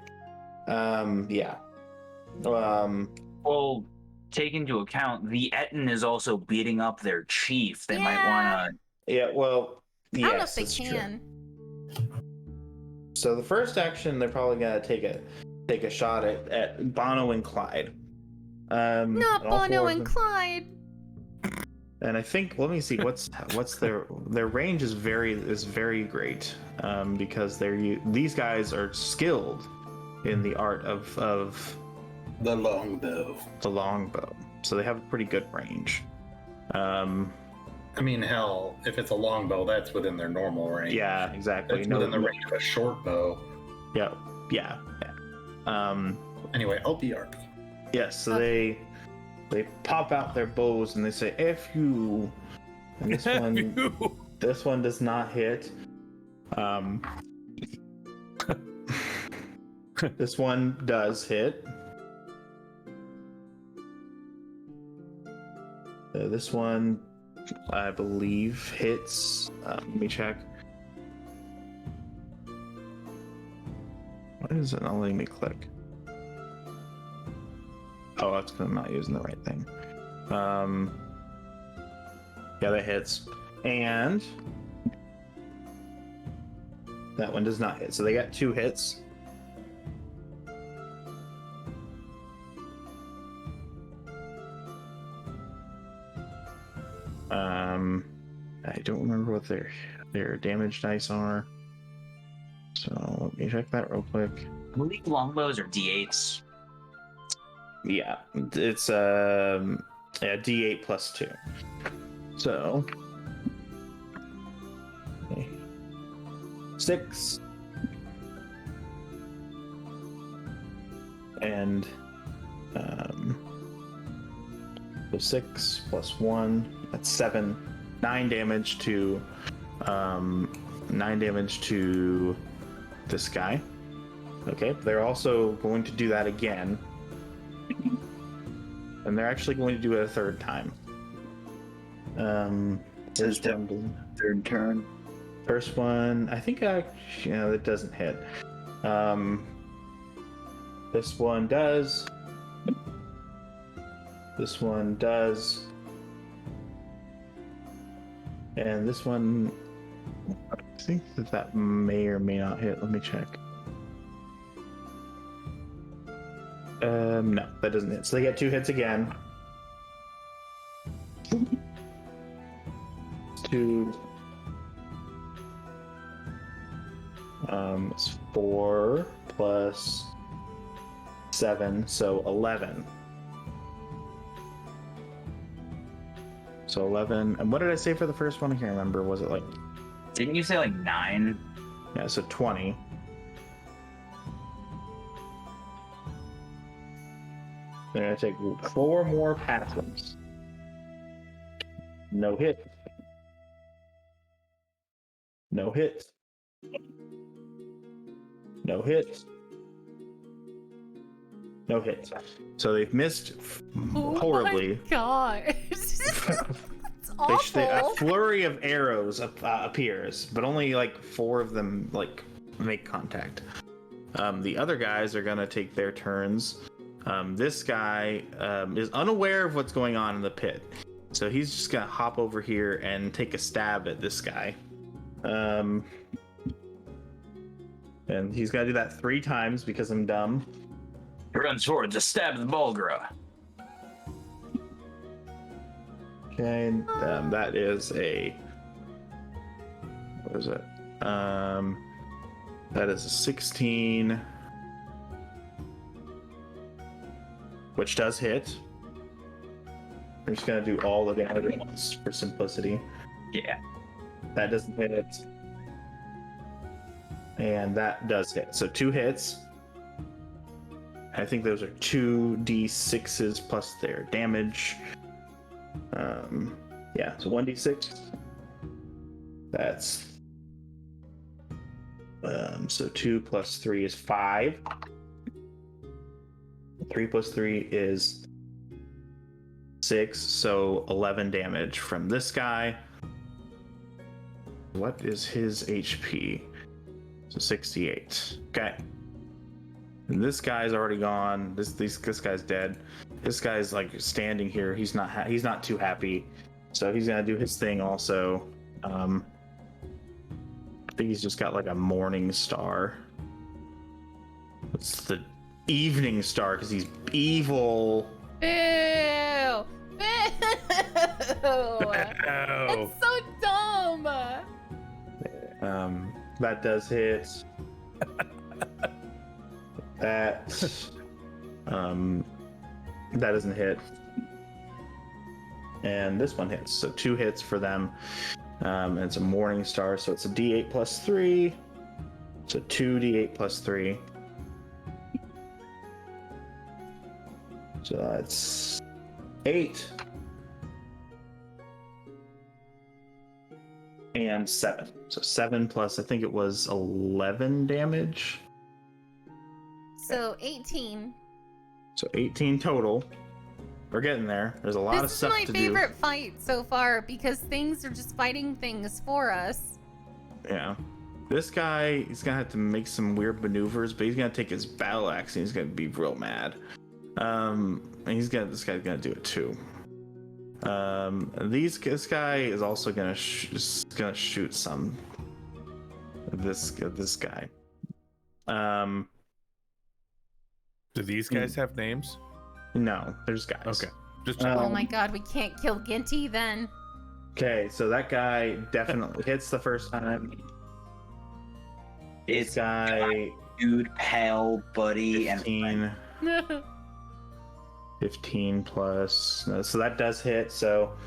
Yeah. Well, take into account the Etten is also beating up their chief. They might want to. Yeah. Well. I don't know Yes, if that's they can. true. So the first action, they're probably gonna take a shot at Bono and Clyde. Not all Bono 4 of and them. Clyde. And I think let me see what's their range is very great because these guys are skilled in the art of The longbow. the longbow, so they have a pretty good range. I mean, hell, if it's a longbow, that's within their normal range. Yeah, exactly. That's within the range of a short bow. Yeah. Anyway, LPR. Yes, so they pop out their bows and they say "F you," and this one does not hit. This one does hit. This one, I believe, hits. Let me check. Why is it not letting me click? Oh, that's because I'm not using the right thing. Yeah, that hits. And that one does not hit. So they got 2 hits. I don't remember what their damage dice are. So let me check that real quick. I believe longbows are D8s. Yeah, it's D8 plus 2. So 6 and so 6 plus 1, that's 7. 9 damage to 9 damage to this guy. Okay, they're also going to do that again. And they're actually going to do it a 3rd time. First one, Third turn. first one, I think it doesn't hit. This one does. This one does. And this one, I think that may or may not hit. Let me check. No, that doesn't hit. So they get 2 hits again. 2. It's 4 plus 7, so 11. So 11. And what did I say for the first one? I can't remember. Was it like... Didn't you say like 9? Yeah, so 20. They're gonna take 4 more passives. No hit. No hit. No hit. No hit. So they've missed horribly. Oh my god. It's awful. A flurry of arrows appears, but only like 4 of them like make contact. The other guys are gonna take their turns. This guy is unaware of what's going on in the pit, so he's just gonna hop over here and take a stab at this guy. And he's gonna do that 3 times because I'm dumb. Runs forward to stab the Bulgra. Okay, and, that is a. What is it? That is a 16, which does hit. We're just gonna do all the damage at once for simplicity. Yeah. That doesn't hit. And that does hit. So 2 hits. I think those are 2d6s plus their damage. Yeah, so 1d6. That's so 2 plus 3 is 5. 3 plus 3 is 6, so 11 damage from this guy. What is his HP? So 68. Okay. And this guy's already gone. This guy's dead. This guy's like standing here. He's not too happy. So he's gonna do his thing also. I think he's just got like a morning star. It's the evening star because he's evil. Boo! Boo! That's so dumb. That does hit. That doesn't hit. And this one hits. So 2 hits for them. And it's a morning star, so it's a d8 plus 3. So 2d8 plus 3. So that's 8. And 7. So 7 plus, I think it was 11 damage. So 18. So 18 total. We're getting there. There's a lot of stuff to do. This is my favorite fight so far because things are just fighting things for us. Yeah. This guy, he's gonna have to make some weird maneuvers, but he's gonna take his battle axe and he's gonna be real mad. And this guy's gonna do it too. This guy is also gonna shoot some. This guy. Do these guys have names? No, there's guys. Okay. Just Oh my god, we can't kill Ginty then. Okay, so that guy definitely hits the first time. This guy, dude, pal, buddy, 15, 15 plus. No, so that does hit. So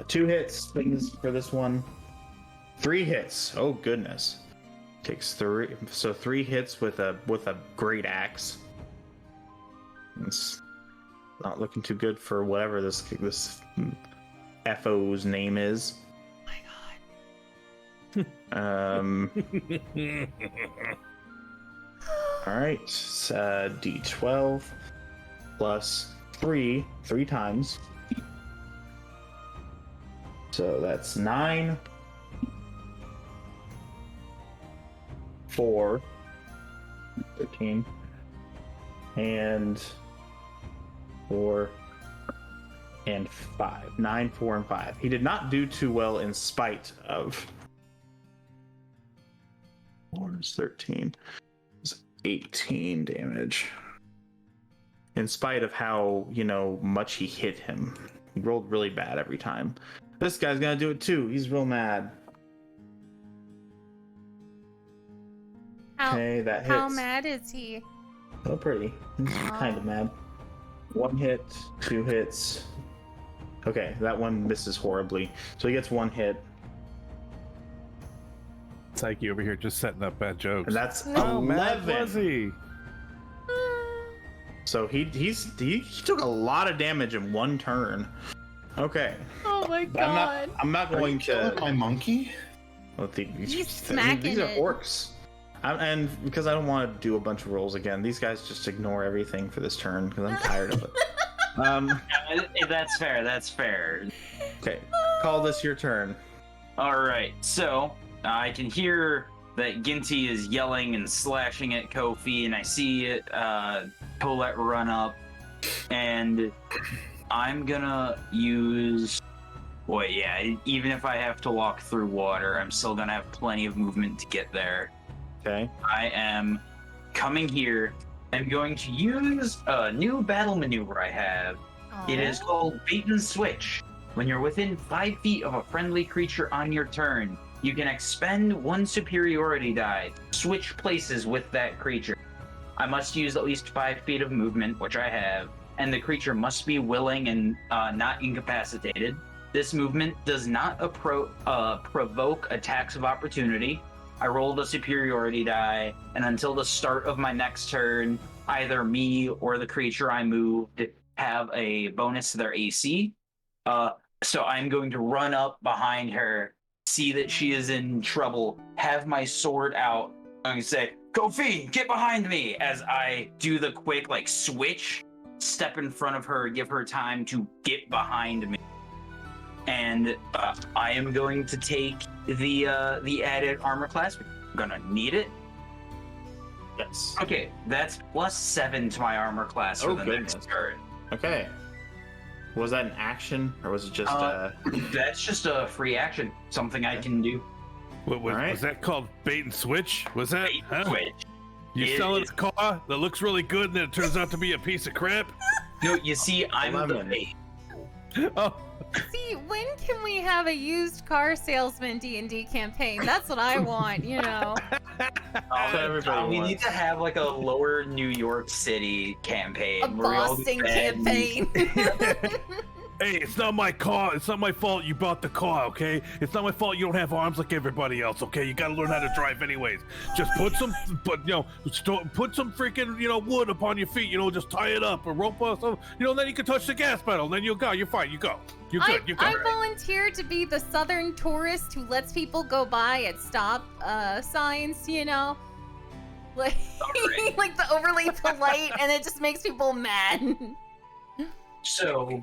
2 hits for this one. 3 hits. Oh goodness. Takes 3. So 3 hits with a great axe. It's not looking too good for whatever this FO's name is. Oh my god. All right, D12 plus 3 times. So that's 9, 4, 13, and 4 and 5. 9, 4, and 5. He did not do too well in spite of 4 is 13. It's 18 damage. In spite of how, much he hit him. He rolled really bad every time. This guy's gonna do it too. He's real mad. Okay, that hits. How mad is he? Oh, pretty. He's kind of mad. 1 hit, 2 hits. Okay, that one misses horribly. So he gets 1 hit. Psyche over here just setting up bad jokes. And that's How mad 11. was he? So he took a lot of damage in one turn. Okay. Oh my god. I'm not going to. My monkey? He's smacking these are it. orcs. And because I don't want to do a bunch of rolls again, these guys just ignore everything for this turn because I'm tired of it. That's fair. That's fair. Okay, call this your turn. All right. So I can hear that Ginty is yelling and slashing at Kofi, and I see it. Colette run up, and I'm gonna use. Boy, yeah. Even if I have to walk through water, I'm still gonna have plenty of movement to get there. Okay. I am coming here. I'm going to use a new battle maneuver I have. It is called Bait and Switch. When you're within 5 feet of a friendly creature on your turn, you can expend 1 superiority die, switch places with that creature. I must use at least 5 feet of movement, which I have, and the creature must be willing and not incapacitated. This movement does not provoke attacks of opportunity. I rolled a superiority die, and until the start of my next turn, either me or the creature I moved have a bonus to their AC. So I'm going to run up behind her, see that she is in trouble, have my sword out, I'm going to say, Kofi, get behind me, as I do the quick, switch, step in front of her, give her time to get behind me. And I am going to take the added armor class. I'm gonna need it. Yes. Okay, that's +7 to my armor class for the next turn. Okay. Was that an action, or was it just That's just a free action, something I can do. Was that called bait and switch? Was that? Bait and switch. You selling a car that looks really good, and then it turns out to be a piece of crap? No, you see, I'm the bait. Oh. See, when can we have a used car salesman D&D campaign? That's what I want, you know. We need to have a lower New York City campaign. A Boston campaign. Hey, it's not my car. It's not my fault you bought the car, okay? It's not my fault you don't have arms like everybody else, okay? You gotta learn how to drive anyways. Just put some freaking, wood upon your feet, just tie it up, a rope or something, then you can touch the gas pedal, then you'll go. You're fine. You go. You're good. You're good. I volunteer to be the southern tourist who lets people go by at stop signs, Like, like the overly polite, and it just makes people mad. So,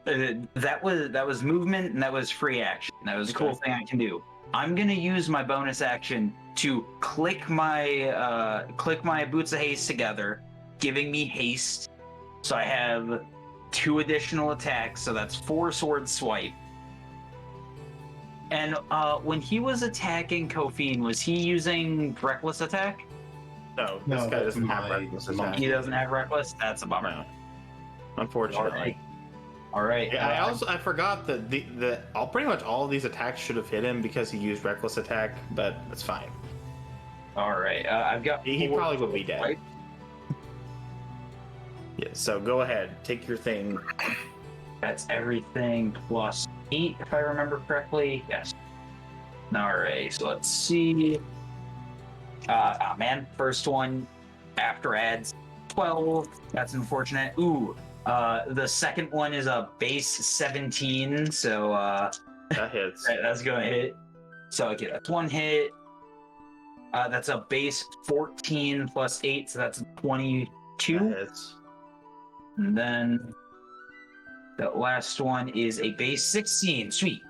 that was movement, and that was free action. That was a cool thing I can do. I'm gonna use my bonus action to click my boots of haste together, giving me haste. So I have 2 additional attacks. So that's 4 sword swipe. And when he was attacking Kofi, was he using reckless attack? No, this guy doesn't have reckless attack. He doesn't have reckless. That's a bummer. No. Unfortunately. All right. Yeah, I forgot that pretty much all of these attacks should have hit him because he used reckless attack, but that's fine. All right. I've got. He probably would be dead. Right? Yeah. So go ahead, take your thing. That's everything +8, if I remember correctly. Yes. All right. So let's see. First one after adds 12. That's unfortunate. Ooh. The second one is a base 17, so that hits. That's gonna hit. So okay, that's 1 hit. That's a base 14 +8, so that's 22. That hits. And then the last one is a base 16. Sweet.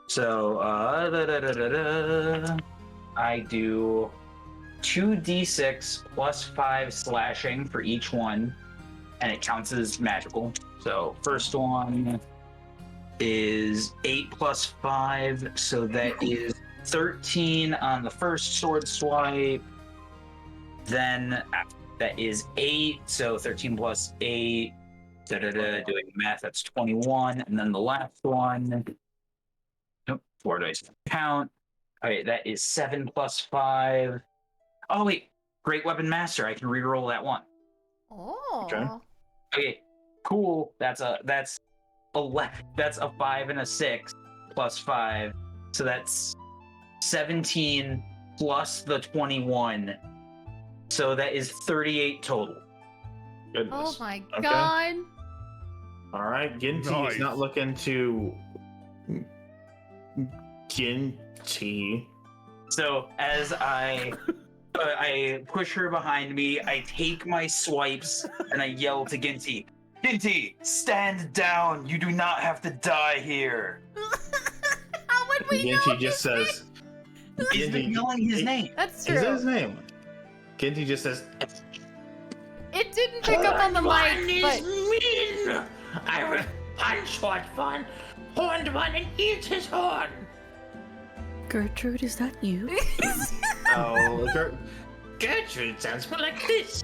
So I do 2d6 +5 slashing for each one, and it counts as magical. So first one is 8 +5, so that is 13 on the first sword swipe. Then that is 8, so 13 +8. Doing math, that's 21. And then the last one, 4 dice count. Okay, that is 7 +5. Oh wait, Great Weapon Master. I can reroll that one. Oh. Okay, cool. That's a 5 and a 6 +5, so that's 17 plus the 21. So that is 38 total. Goodness. Oh my Okay. god. All right, Ginty Nice. is not looking to Ginty. So as I push her behind me, I take my swipes and I yell to Ginty, Ginty, stand down. You do not have to die here. How would we know? Ginty just says. He's been yelling his name. That's Is that true. his name? Ginty just says. It didn't pick up on the Horned mic, one is but mean. I will punch horned one and eat his horn. Gertrude, is that you? Oh, Gertrude sounds more like this.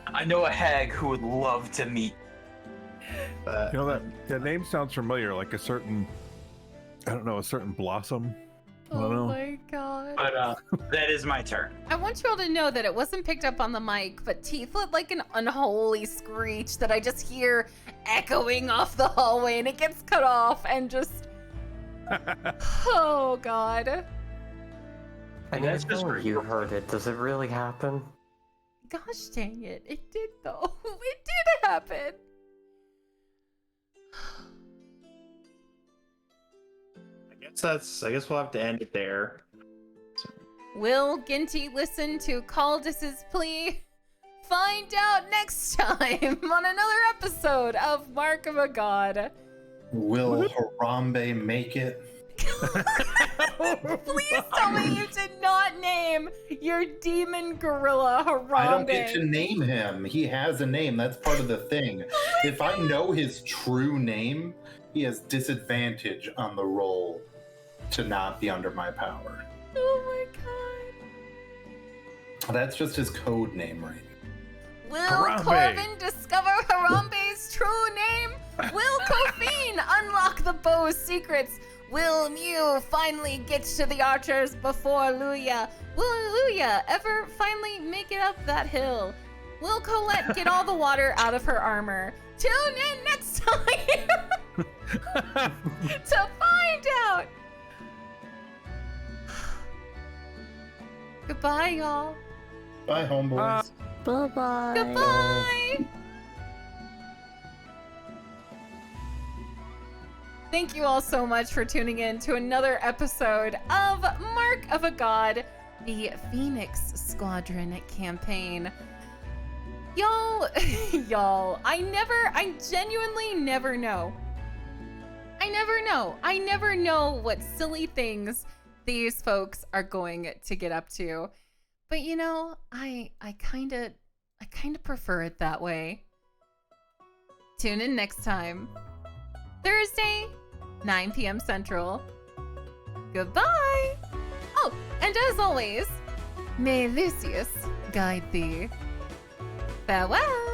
I know a hag who would love to meet. You know that name sounds familiar, like a certain, I don't know, a certain blossom. I don't oh know. my god. But that is my turn. I want you all to know that it wasn't picked up on the mic, but teeth let like an unholy screech that I just hear echoing off the hallway, and it gets cut off and just. Oh god. I That's didn't just know for you you. heard it. Does it really happen? Gosh dang it. It did though. It did happen. I guess we'll have to end it there. Will Ginty listen to Caldus's plea? Find out next time on another episode of Mark of a God. Will Harambe make it? Please tell me you did not name your demon gorilla Harambe. I don't get to name him. He has a name. That's part of the thing. If I know his true name, he has disadvantage on the roll to not be under my power. Oh my god. That's just his code name right Will Harambe. Corvin discover Harambe's true name? Will Kofine unlock the bow's secrets? Will Mew finally get to the archers before Luya? Will Luya ever finally make it up that hill? Will Colette get all the water out of her armor? Tune in next time to find out. Goodbye, y'all. now. Bye, homeboys. Bye-bye. Goodbye. Thank you all so much for tuning in to another episode of Mark of a God, the Phoenix Squadron campaign. Y'all, I genuinely never know. I never know what silly things these folks are going to get up to. But you know, I kind of prefer it that way. Tune in next time. Thursday, 9 p.m. Central. Goodbye! Oh, and as always, may Lucius guide thee. Farewell!